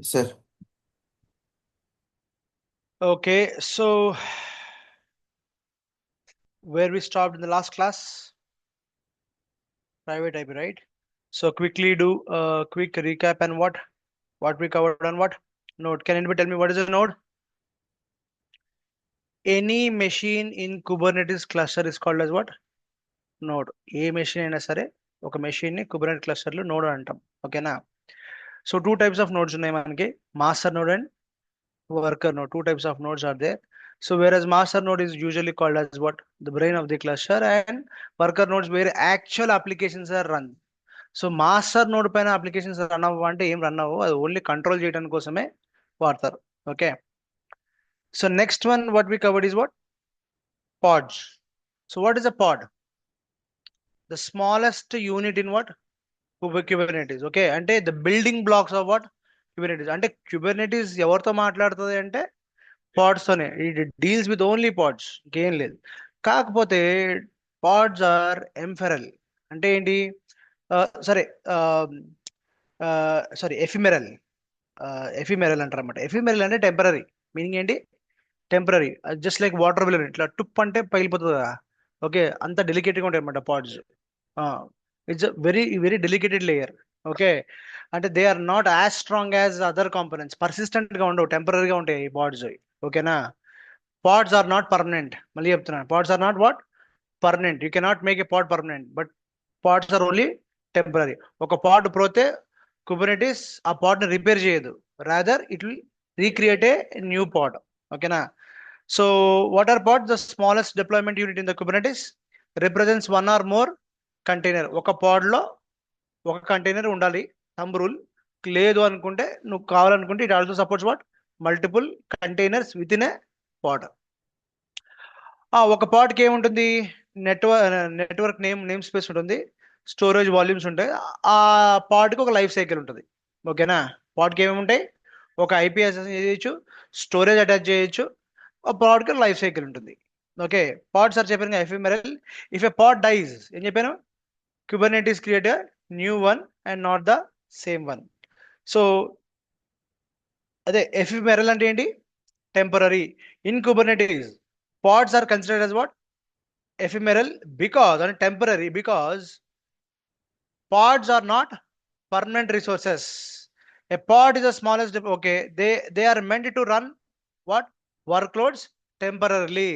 Sir, Okay, so where we stopped in the last class, private IP, right? So quickly do a quick recap and what we covered on what node. Can anybody tell me what is a node? Any machine in Kubernetes cluster is called as what? Node. A machine అయినా సరే ఒక machine ని కుబర్నెట్ cluster లో node అంటాం. ఓకేనా? So two types of nodes ఉన్నాయి మనకి, master node and worker node. Two types of nodes are there. So whereas master node is usually called as what? The brain of the cluster, and worker nodes where actual applications are run. So master node పైన applications run అవ్వంటే ఏం run అవ్వవు, అది only control చేయడానికి కోసమే వాడతారు. Okay, so next one what we covered is what? Pods. So what is a pod? The smallest unit in what? Kubernetes. Okay, అంటే the building blocks of what? Kubernetes. అంటే Kubernetes ఎవరితో మాట్లాడుతుంది అంటే pods తోనే. It deals with only pods, ఇంకేం లేదు. కాకపోతే pads are ఎంఫెరల్. అంటే ఏంటి? సరే, సారీ, ఎఫిమెరల్. ఎఫిమెరల్ అంటారు అనమాట. ఎఫిమెరల్ అంటే టెంపరీ. మీనింగ్ ఏంటి? Temporary. Just like water bill ఇట్లా టుప్ అంటే పగిలిపోతుంది కదా. ఓకే, అంత డెలికేట్గా ఉంటాయి అనమాట pods. It's very very dedicated layer. Okay, అంటే they are not as strong as other components. Persistent గా ఉండవు, టెంపరీగా ఉంటాయి ఈ పాడ్స్. ఓకేనా? Pods are not permanent. మళ్ళీ చెప్తున్నాను, pods are not what? Permanent. You cannot make a pod permanent, but pods are only temporary. ఒక పాడ్ పోతే కుబర్నెటీస్ ఆ పాడ్ని రిపేర్ చేయదు, rather it will recreate a new pod. ఓకేనా? So what are pads? The smallest deployment unit in the Kubernetes represents one or more container. ఒక పాడ్లో ఒక container ఉండాలి, thumb rule. లేదు అనుకుంటే, నువ్వు కావాలనుకుంటే, it also supports what? Multiple containers within a pod. ఒక పాడ్కి ఏముంటుంది? నెట్వర్క్ నేమ్ స్పేస్ ఉంటుంది, స్టోరేజ్ వాల్యూమ్స్ ఉంటాయి. ఆ పాడ్కి ఒక లైఫ్ సైకిల్ ఉంటుంది. ఓకేనా? పాడ్కి ఏమేమి ఉంటాయి? ఒక ఐపీ అక్సెస్ చేయొచ్చు, స్టోరేజ్ అటాచ్ చేయొచ్చు, ఆ పాడ్కి లైఫ్ సైకిల్ ఉంటుంది. ఓకే, పాడ్స్ ఆర్ చెప్పాను ఎఫిమెరల్. ఇఫ్ ఎ పాడ్ డైస్, ఏం చెప్పాను? Kubernetes create a new one and not the same one. So అదే ఎఫిమెరల్ అంటే ఏంటి? Temporary. In Kubernetes pods are considered as what? Ephemeral, because and temporary, because pods are not permanent resources. A pod is the smallest. Okay, they are meant to run what? Workloads temporarily.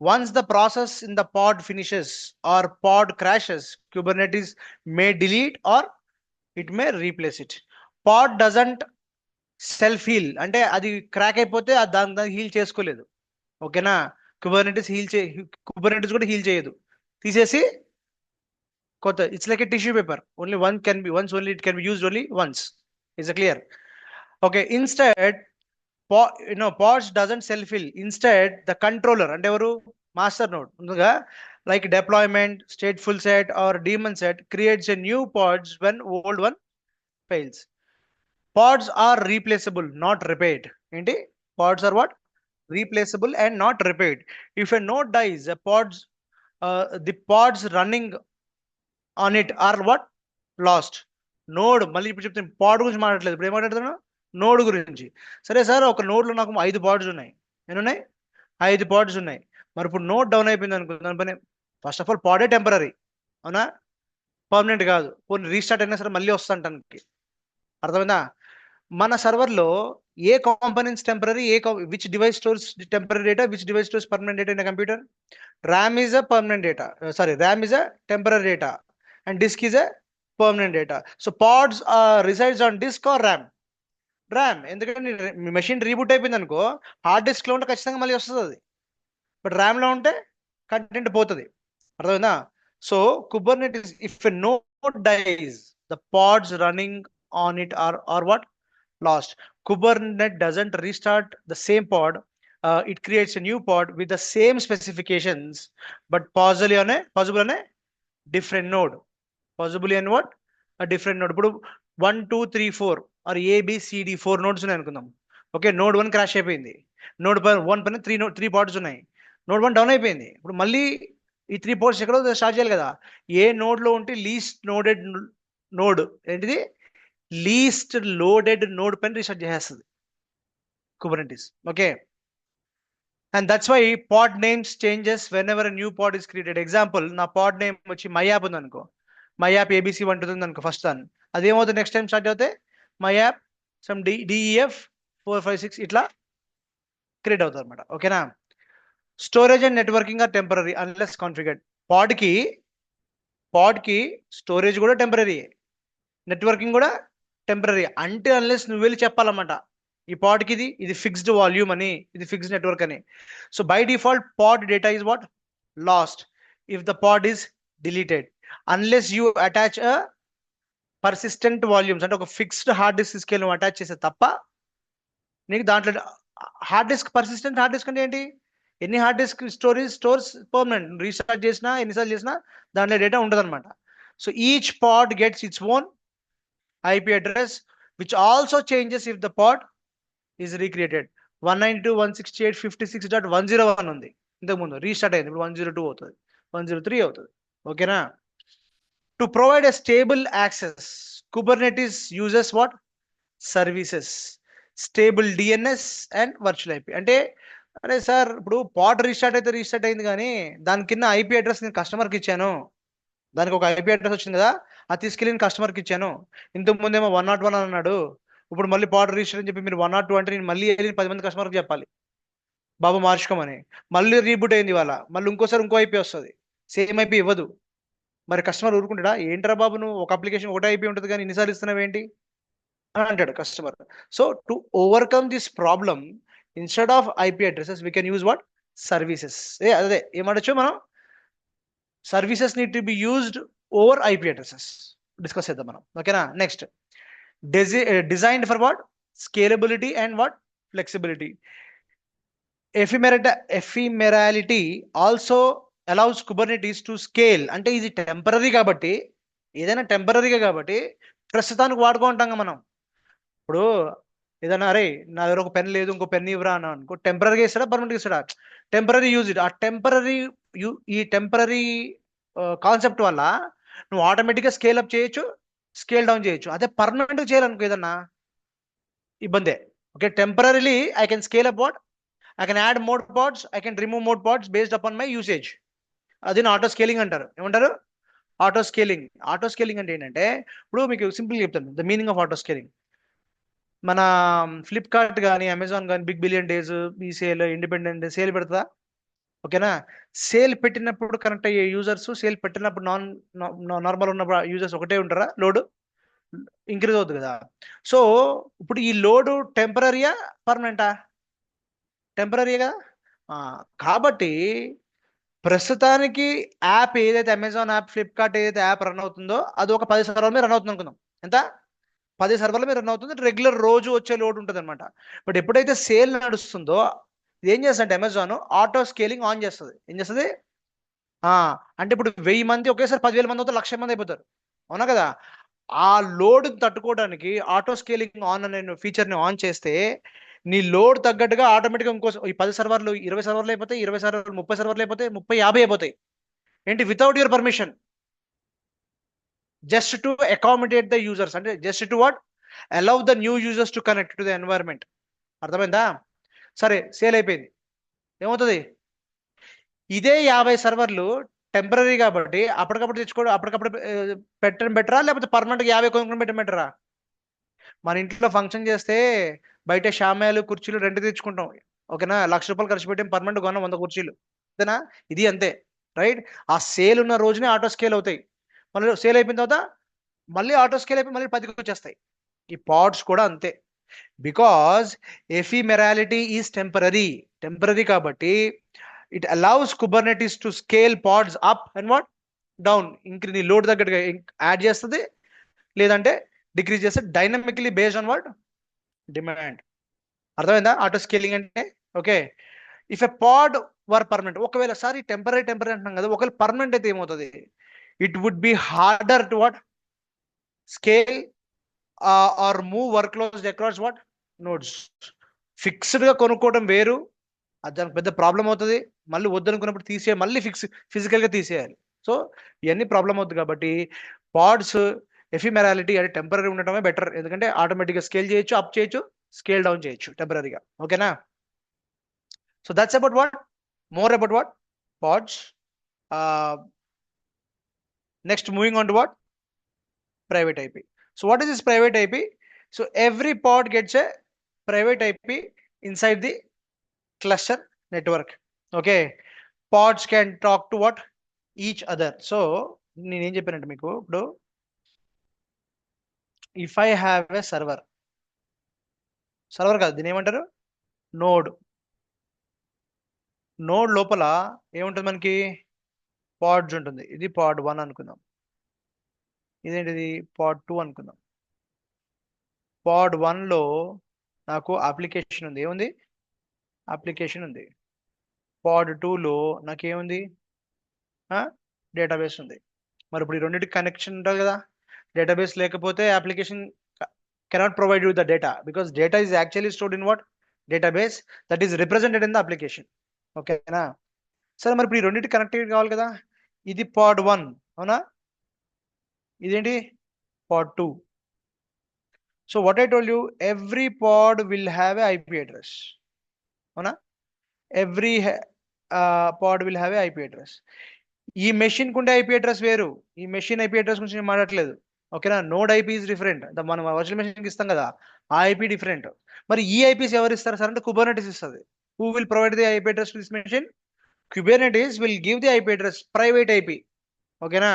Once the process in the pod finishes or pod crashes, Kubernetes may delete or it may replace it. Pod doesn't self heal. అంటే అది crack అయిపోతే దాన్ని heal చేసుకోలేదు. ఓకేనా? Kubernetes Kubernetes కూడా heal చేయదు, తీసేసి కొత్త. It's like a tissue paper, only one can be once, only it can be used only once. Is clear? Okay, instead pods doesn't self heal. Instead the controller అంటే ఎవరు? Master node ఉందిగా, like deployment, stateful set or daemon set creates a new pods when old one fails. Pods are replaceable, not repaired. ఏంటి? Pods are what? Replaceable and not repaired. If a node dies, the pods running on it are what? Lost. Node, మళ్ళీ ఇప్పుడు చెప్తాను, పాడ్ గురించి మాట్లాడలేదు, ఇప్పుడు ఏం మాట్లాడుతున్నా? Node గురించి. సరే సార్, ఒక నోడ్లో నాకు 5 పాడ్స్ ఉన్నాయి. ఎన్ని ఉన్నాయి? 5 పాడ్స్ ఉన్నాయి. మరి ఇప్పుడు నోడ్ డౌన్ అయిపోయింది అనుకో, దాని పని ఫస్ట్ ఆఫ్ ఆల్ పాడే టెంపరీ, అవునా? పర్మనెంట్ కాదు. కొన్ని రీస్టార్ట్ అయినా సరే మళ్ళీ వస్తాంటానికి. అర్థమైందా? మన సర్వర్లో ఏ components temporary, which device stores temporary data, which device stores permanent data in computer? RAM is a permanent data, sorry, RAM is a temporary data and disk is a permanent data. So pods resides on disk or RAM? RAM. ఎందుకంటే machine reboot అయిపోయింది అనుకో, hard disk లో ఉంటే ఖచ్చితంగా మళ్ళీ వస్తుంది అది, but RAM లో ఉంటే కంటెంట్ పోతుంది. అర్థమైందా? So Kubernetes, if a node dies, the pods running on it are what? Lost. Kubernetes doesn't restart the same pod. It creates a new pod with the same specifications, but possibly on a different node. Possibly on what? A different node. ఇప్పుడు 1 2 3 4 are ABCD 4 nodes ఉన్నాయి అనుకుందాం. Okay, node 1 crash అయిపోయింది, node 1 పైన 3 pads ఉన్నాయి, node 1 down అయిపోయింది. ఇప్పుడు మళ్ళీ ఈ 3 పాడ్స్ ఎక్కడో స్టార్ట్ చేయాలి కదా. ఏ నోడ్ లో ఉంటే లీస్ట్ నోడెడ్ నోడ్ ఏంటిది? లీస్ట్ లోడెడ్ నోడ్ పైన రీస్టార్ట్ చేసేస్తుంది Kubernetes. Okay, and that's why pod names changes whenever new pod is created. Example, నా పాడ్ నేమ్ వచ్చి మై యాప్ ఉంది అనుకో, మై యాప్ ఏబీసీ ఉంటుంది అనుకో ఫస్ట్ దాన్ని, అదేమవుతుంది నెక్స్ట్ టైం స్టార్ట్ అవుతే మై యాప్ సమ్ డిఈఎఫ్ 456 ఇట్లా క్రియేట్ అవుతుంది అనమాట. ఓకేనా. Storage and networking are temporary unless configured. పాడ్కి స్టోరేజ్ కూడా టెంపరీ, నెట్వర్కింగ్ కూడా టెంపరీ, అంటే అన్లెస్ నువ్వు వెళ్ళి చెప్పాలన్నమాట ఈ పాడ్కి ఇది ఫిక్స్డ్ వాల్యూమ్ అని, ఇది ఫిక్స్డ్ నెట్వర్క్ అని. So by default pod data is what lost if the pod is deleted unless you attach a persistent volumes, అంటే ఒక ఫిక్స్డ్ హార్డ్ డిస్క్ తీసుకెళ్ళి నువ్వు అటాచ్ చేస్తే తప్ప నీకు దాంట్లో hard disk, persistent hard disk అంటే ఏంటి, ఎన్ని hard disk stores permanent, restart చేసినా ఎన్నిసార్లు చేసినా దాంట్లో డేటా ఉండదు అనమాట. So each pod gets its own IP address which also changes if the pod is recreated. 192.168.56.101 ఉంది ఇంతకు ముందు, రీస్టార్ట్ అయింది, ఇప్పుడు 102 అవుతుంది, 103 అవుతుంది. ఓకేనా. To provide a stable access Kubernetes uses what services, stable DNS and virtual IP. అంటే అరే సార్ ఇప్పుడు పాడ్ రీస్టార్ట్ అయితే రీస్టార్ట్ అయింది కానీ దాని కింద IP అడ్రస్ నేను కస్టమర్కి ఇచ్చాను, దానికి ఒక IP అడ్రస్ వచ్చింది కదా, అది తీసుకెళ్ళి నేను కస్టమర్కి ఇచ్చాను. ఇంతకు ముందేమో 101 అని అన్నాడు, ఇప్పుడు మళ్ళీ పాడ్ రిజిస్టర్ అని చెప్పి మీరు 102 అంటే నేను మళ్ళీ వెళ్ళి 10 మంది కస్టమర్కి చెప్పాలి బాబు మార్చుకోమని. మళ్ళీ రీబూట్ అయింది ఇవాళ, మళ్ళీ ఇంకోసారి ఇంకో IP వస్తుంది, సేమ్ IP ఇవ్వదు. మరి కస్టమర్ ఊరుకుంటాడా, ఏంట్రా బాబు నువ్వు ఒక అప్లికేషన్ ఒకటే IP ఉంటుంది కానీ ఇన్నిసార్లు ఇస్తున్నావు ఏంటి అని అంటాడు customer. So to overcome this problem instead of IP addresses we can use what services. అదే ఏమనొచ్చు మనం, services need to be used over IP addresses discuss చేద్దాం మనం. ఓకేనా. Next, designed for what scalability and what flexibility. Ephemerality also allows Kubernetes to scale. అంటే ఇది temporary కాబట్టి, ఏదైనా టెంపరీగా కాబట్టి ప్రస్తుతానికి వాడుకుంటాం మనం. ఇప్పుడు ఏదైనా అరే నా దగ్గర ఒక పెన్ లేదు ఇంకో పెన్ ఇవ్వరా అని అనుకో, టెంపరీగా ఇస్తాడా పర్మనెంట్గా ఇస్తాడా, టెంపరీ యూజ్ ఇట్. ఆ టెంపరీ కాన్సెప్ట్ వల్ల నువ్వు ఆటోమేటిక్గా స్కేల్ అప్ చేయొచ్చు, స్కేల్ డౌన్ చేయొచ్చు. అదే పర్మనెంట్గా చేయాలనుకో ఏదన్నా ఇబ్బందే. Okay, temporarily I can scale up what, I can add more pods, I can remove more pods based upon my usage. అది ఆటో స్కేలింగ్ అంటారు. ఏమంటారు, ఆటో స్కేలింగ్. ఆటో స్కేలింగ్ అంటే ఏంటంటే, ఇప్పుడు మీకు సింపుల్గా చెప్తాను the meaning of auto scaling. మన ఫ్లిప్కార్ట్ కానీ అమెజాన్ కానీ బిగ్ బిలియన్ డేస్, ఈ సేల్, ఇండిపెండెంట్ సేల్ పెడతా. ఓకేనా. సేల్ పెట్టినప్పుడు కనెక్ట్ అయ్యే యూజర్స్, సేల్ పెట్టినప్పుడు నార్మల్ ఉన్న యూజర్స్ ఒకటే ఉంటారా, లోడ్ ఇంక్రీజ్ అవుతుంది కదా. సో ఇప్పుడు ఈ లోడ్ టెంపరీయా పర్మనెంటా, టెంపరీ కదా. కాబట్టి ప్రస్తుతానికి యాప్ ఏదైతే అమెజాన్ యాప్, ఫ్లిప్కార్ట్ ఏదైతే యాప్ రన్ అవుతుందో అది ఒక 10 సర్వర్ల మీద రన్ అవుతుంది అనుకుందాం. ఎంత, 10 సర్వర్ల మీద రన్ అవుతుంది, రెగ్యులర్ రోజు వచ్చే లోడ్ ఉంటుంది అనమాట. బట్ ఎప్పుడైతే సేల్ నడుస్తుందో ఏం చేస్తుందంటే అమెజాన్ ఆటో స్కేలింగ్ ఆన్ చేస్తుంది. ఏం చేస్తుంది, అంటే ఇప్పుడు 1000 మంది ఒకేసారి 10,000 మంది అవుతారు, 1,00,000 మంది అయిపోతారు, అవునా కదా. ఆ లోడ్ తట్టుకోవడానికి ఆటో స్కేలింగ్ ఆన్ అనే ఫీచర్ని ఆన్ చేస్తే నీ లోడ్ తగ్గట్టుగా ఆటోమేటిక్గా ఇంకో ఈ 10 సర్వర్లు 20 సర్వర్లు అయిపోతాయి, 20 సర్వర్లు 30 సర్వర్లు అయిపోతాయి, 30 50 అయిపోతాయి. ఏంటి, without your permission, just to accommodate the users, అంటే just to what allow the new users to connect to the environment. అర్థమైందా. సరే సేల్ అయిపోయింది, ఏమవుతుంది, ఇదే 50 సర్వర్లు టెంపరీ కాబట్టి అప్పటికప్పుడు తెచ్చుకోవడం, అప్పటికప్పుడు పెట్టడం బెటరా, లేకపోతే పర్మనెంట్గా 50 కొనుక్కొని పెట్టడం బెటరా. మన ఇంట్లో ఫంక్షన్ చేస్తే బయట షామ్యాలు కుర్చీలు రెంట్ తెచ్చుకుంటాం. ఓకేనా, ₹1,00,000 ఖర్చు పెట్టి పర్మనెంట్ కొన్న 100 కుర్చీలు, అంతేనా. ఇది అంతే, రైట్. ఆ సేల్ ఉన్న రోజునే ఆటో స్కేల్ అవుతాయి, మళ్ళీ సేల్ అయిపోయిన తర్వాత మళ్ళీ ఆటో స్కేల్ అయిపోయి మళ్ళీ 10కి వచ్చేస్తాయి. ఈ పాడ్స్ కూడా అంతే, బికాజ్ ఎఫిమెరాలిటీ ఈజ్ టెంపరీ కాబట్టి it allows Kubernetes to scale pods up and what down, ఇంక్రీ నీ లోడ్ తగ్గట్టుగా యాడ్ చేస్తుంది, లేదంటే డిక్రీజ్ చేస్తే dynamically based on what demand. అర్థమైందా ఆటో స్కేలింగ్ అంటే. Okay, if a pod were permanent, ఒకవేళ సార్ ఈ టెంపరీ అంటున్నాం కదా, ఒకవేళ పర్మనెంట్ అయితే ఏమవుతుంది, it would be harder to what scale or move workloads across what nodes. Fixed గా కొనుక్కోవడం వేరు, అది దానికి పెద్ద ప్రాబ్లం అవుతుంది, మళ్ళీ వద్దనుకున్నప్పుడు మళ్ళీ ఫిజికల్గా తీసేయాలి. సో ఇవన్నీ ప్రాబ్లం అవుతుంది కాబట్టి పాడ్స్ ఎఫిమెరాలిటీ అంటే టెంపరీ ఉండటమే బెటర్, ఎందుకంటే ఆటోమేటిక్గా స్కేల్ చేయొచ్చు, అప్ చేయొచ్చు, స్కేల్ డౌన్ చేయొచ్చు టెంపరీగా. ఓకేనా? So that's about what, more about what pods. Next moving on to what, private IP. So what is this private IP? So every pod gets a private IP inside the cluster network. Okay, pods can talk to what, each other. So నేనేం చెప్పానంటే మీకు ఇప్పుడు, if I have a server కాదు, దీని ఏమంటారు, node లోపల ఏముంటుంది మనకి, పాడ్స్ ఉంటుంది. ఇది పాడ్ 1 అనుకుందాం, ఇదేంటిది పాడ్ 2 అనుకుందాం. పాడ్ 1లో నాకు అప్లికేషన్ ఉంది, ఏముంది, అప్లికేషన్ ఉంది. పాడ్ 2లో నాకేముంది, డేటాబేస్ ఉంది. మరి ఇప్పుడు ఈ రెండింటికి కనెక్షన్ ఉంటుంది కదా, డేటాబేస్ లేకపోతే application cannot provide you the data, because data is actually stored in what, database, that is represented in the application. ఓకేనా? సరే, మరి ఇప్పుడు ఈ రెండింటికి కనెక్టివిటీ కావాలి కదా, ఇది పాడ్ 1 అవునా, ఇదేంటి pod 2. So what I told you, every pod will have a IP address, అవునా, every pod will have a IP address. ఈ మెషిన్ కుండే ఐపీ అడ్రస్ వేరు, ఈ మెషిన్ ఐపీ అడ్రస్ గురించి నేను మాట్లాడలేదు. ఓకేనా? నోడ్ ఐపీ ఇస్ డిఫరెంట్, మనం వర్చువల్ మెషిన్కి ఇస్తాం కదా, ఆ ఐపీ డిఫరెంట్. మరి ఈ ఐపీస్ ఎవరు ఇస్తారు సార్ అంటే కుబర్నెటిస్ ఇస్తుంది. Who will provide the IP address to this machine? Kubernetes will give the IP address, private IP. ఓకేనా?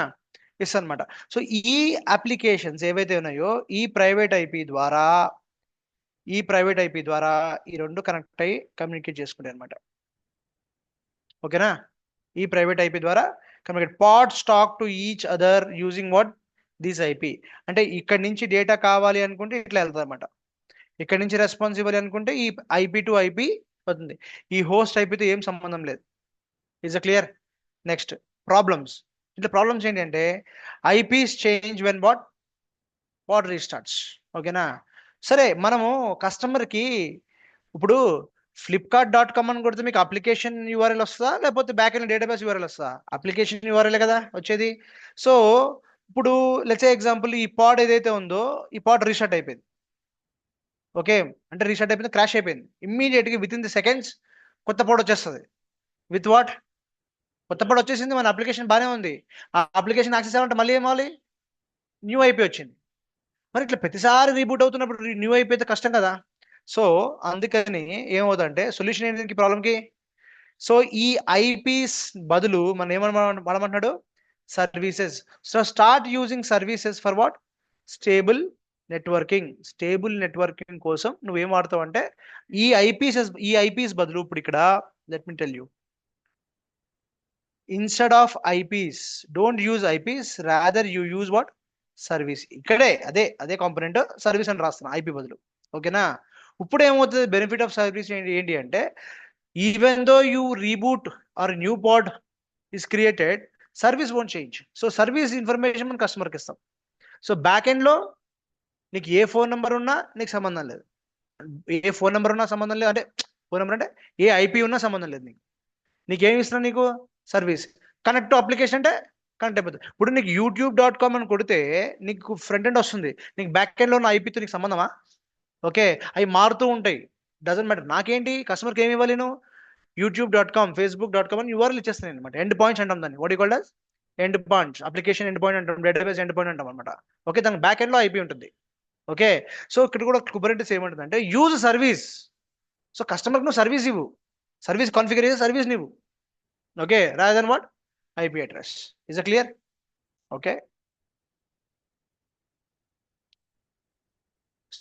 ఇస్తా అనమాట. సో ఈ అప్లికేషన్స్ ఏవైతే ఉన్నాయో ఈ ప్రైవేట్ ఐపీ ద్వారా ఈ రెండు కనెక్ట్ అయ్యి కమ్యూనికేట్ చేసుకుంటాయి అనమాట. ఓకేనా? ఈ ప్రైవేట్ ఐపీ ద్వారా communicate, pods talk to each other using what, this IP. అంటే ఇక్కడ నుంచి డేటా కావాలి అనుకుంటే ఇట్లా వెళ్తుంది అనమాట, ఇక్కడ నుంచి రెస్పాన్సిబుల్ అనుకుంటే ఈ ఐపీ టు ఐపీ అవుతుంది. ఈ హోస్ట్ ఐపీతో ఏం సంబంధం లేదు. Is a clear? Next problems. ఇట్లా ప్రాబ్లమ్స్ ఏంటంటే ఐపీస్ చేంజ్ వెన్ పాడ్ రీస్టార్ట్స్. ఓకేనా? సరే, మనము కస్టమర్కి ఇప్పుడు flipkart.com అని కొడితే మీకు అప్లికేషన్ యూఆర్ఎల్ వస్తుందా, లేకపోతే బ్యాక్ ఎండ్ డేటాబేస్ యూఆర్ఎల్ వస్తుందా? అప్లికేషన్ యూఆర్ఎల్ కదా వచ్చేది. సో ఇప్పుడు లెట్స్ ఎగ్జాంపుల్, ఈ పాడ్ ఏదైతే ఉందో ఈ పాడ్ రీస్టార్ట్ అయిపోయింది. ఓకే, అంటే రీస్టార్ట్ అయిపోయింది, క్రాష్ అయిపోయింది. ఇమ్మీడియట్గా విత్ ఇన్ ది సెకండ్స్ కొత్త పాడ్ వచ్చేస్తుంది. విత్ వాట్, కొత్త పాడ్ వచ్చేసింది, మన అప్లికేషన్ బాగానే ఉంది. ఆ అప్లికేషన్ యాక్సెస్ అవ్వాలంటే మళ్ళీ ఏం అవ్వాలి, న్యూ ఐపీ వచ్చింది. మరి ఇట్లా ప్రతిసారి రీబూట్ అవుతున్నప్పుడు న్యూ ఐపీ అయితే కష్టం కదా. సో అందుకని ఏమవుతుందంటే సొల్యూషన్ ఏంటి దీనికి ప్రాబ్లంకి, సో ఈ ఐపీస్ బదులు మనం ఏమన్నాడు, services. So start using services for what, stable networking. Stable networking కోసం నువ్వేం వాడతావు అంటే ఈ ఐపీస్ బదులు, ఇప్పుడు ఇక్కడ let me tell you, instead of eyepiece don't use eyepiece, rather you use what, service. ఇక్కడే అదే కాంపోనెంట్ సర్వీస్ అని రాస్తున్నా ఐపీ బదులు. ఓకేనా? ఇప్పుడు ఏమవుతుంది, బెనిఫిట్ ఆఫ్ సర్వీస్ ఏంటి అంటే, even though you reboot or new pod is created, service won't change. So service information మనం కస్టమర్కి ఇస్తాం. సో బ్యాక్ ఎండ్లో నీకు ఏ ఫోన్ నెంబర్ ఉన్నా నీకు సంబంధం లేదు, ఏ ఫోన్ నెంబర్ ఉన్నా సంబంధం లేదు, అంటే ఫోన్ నెంబర్ అంటే ఏ ఐపీ ఉన్నా సంబంధం లేదు. నీకేమి ఇస్తున్నా, నీకు సర్వీస్. కనెక్ట్ టు అప్లికేషన్ అంటే కనెక్ట్ అయిపోతుంది. ఇప్పుడు నీకు youtube.com అని కొడితే నీకు ఫ్రంట్ ఎండ్ వస్తుంది, నీకు బ్యాక్ ఎండ్లో ఉన్న ఐపీతో నీకు సంబంధమా? ఓకే, అవి మారుతూ ఉంటాయి, డజంట్ మ్యాటర్. నాకేంటి, కస్టమర్కి ఏమి ఇవ్వాలి, నేను youtube.com facebook.com అని యూఆర్ఎల్ ఇచ్చేస్తాను అనమాట. ఎండ్ పాయింట్స్ అంటాం దాన్ని, what you called as end points. Application end point అంటాం, డేటాబేస్ ఎండ్ పాయింట్ అంటాం అనమాట. ఓకే, దాని బ్యాక్ ఎండ్లో ఐపీ ఉంటుంది. ఓకే, సో ఇక్కడ కూడా కుబర్నెటిస్ ఏమంటుంది అంటే యూజ్ సర్వీస్. సో కస్టమర్కి నువ్వు సర్వీస్ ఇవ్వు, సర్వీస్ కాన్ఫిగర్ చేసి సర్వీస్ నీవు. Okay, rather than what, IP address. Is a clear? Okay,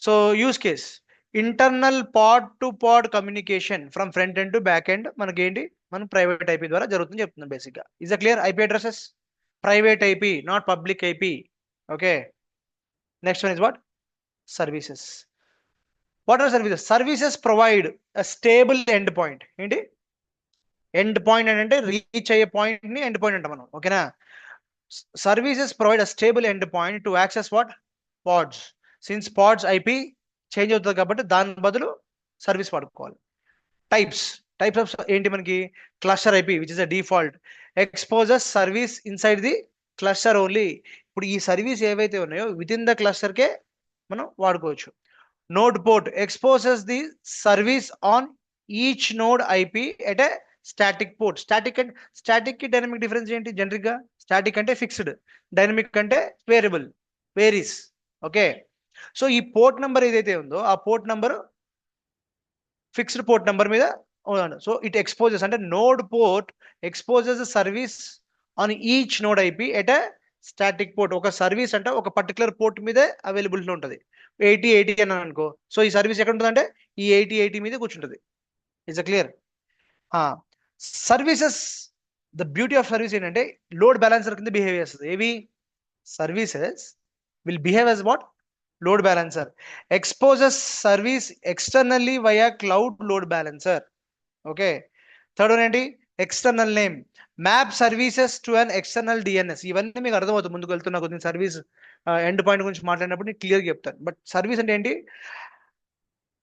so use case, internal pod to pod communication from front end to back end మనకి ఏంటి, మనం private IP ద్వారా జరుగుతుంది చెప్తున్నాం బేసిక్గా. Is a clear? IP addresses, private IP, not public IP. Okay, next one is what, services. What are services? Services provide a stable end point. ఏంటి end point అంటే reach అయ్యే పాయింట్ ని end point అంటాం మనం. ఓకేనా? Services provide a stable end point to access what, pods. Since pods IP change అవుతుంది కాబట్టి దాని బదులు సర్వీస్ వాడుకోవాలి. టైప్స్ ఆఫ్ ఏంటి మనకి, cluster IP which is a default, exposes service inside the cluster only. ఇప్పుడు ఈ సర్వీస్ ఏవైతే ఉన్నాయో విత్ ఇన్ ద క్లస్టర్కే మనం వాడుకోవచ్చు. Node port exposes the service on each node IP at a static port. Static కి dynamic difference ఏంటి? Generic గా static అంటే ఫిక్స్డ్, డైనమిక్ అంటే వేరియబుల్, వేరీస్. ఓకే, సో ఈ పోర్ట్ నెంబర్ ఏదైతే ఉందో ఆ port number fixed port number మీద ఉన్నాడు. సో ఇట్ ఎక్స్పోజెస్ అంటే node port exposes service on each node IP at a static port. ఒక సర్వీస్ అంటే ఒక పర్టికులర్ పోర్ట్ మీదే అవైలబిలిటీ ఉంటుంది. 80 అని అనుకో, సో ఈ సర్వీస్ ఎక్కడ ఉంటుంది అంటే ఈ 80 మీద కూర్చుంటుంది. It's clear? Services, the beauty of service ఏంటంటే లోడ్ బ్యాలెన్సర్ కింద బిహేవ్ చేస్తుంది. ఏవి? Services will behave as what? Load balancer. Exposes service externally via cloud load balancer. Okay, third one ఏంటి? External name. Map services to an external DNS. ఇవన్నీ మీకు అర్థమవుతుంది ముందుకు వెళ్తున్నా కొద్దిగా సర్వీస్ ఎండ్ పాయింట్ గురించి మాట్లాడినప్పుడు నేను క్లియర్గా చెప్తాను. బట్ సర్వీస్ అంటే ఏంటి?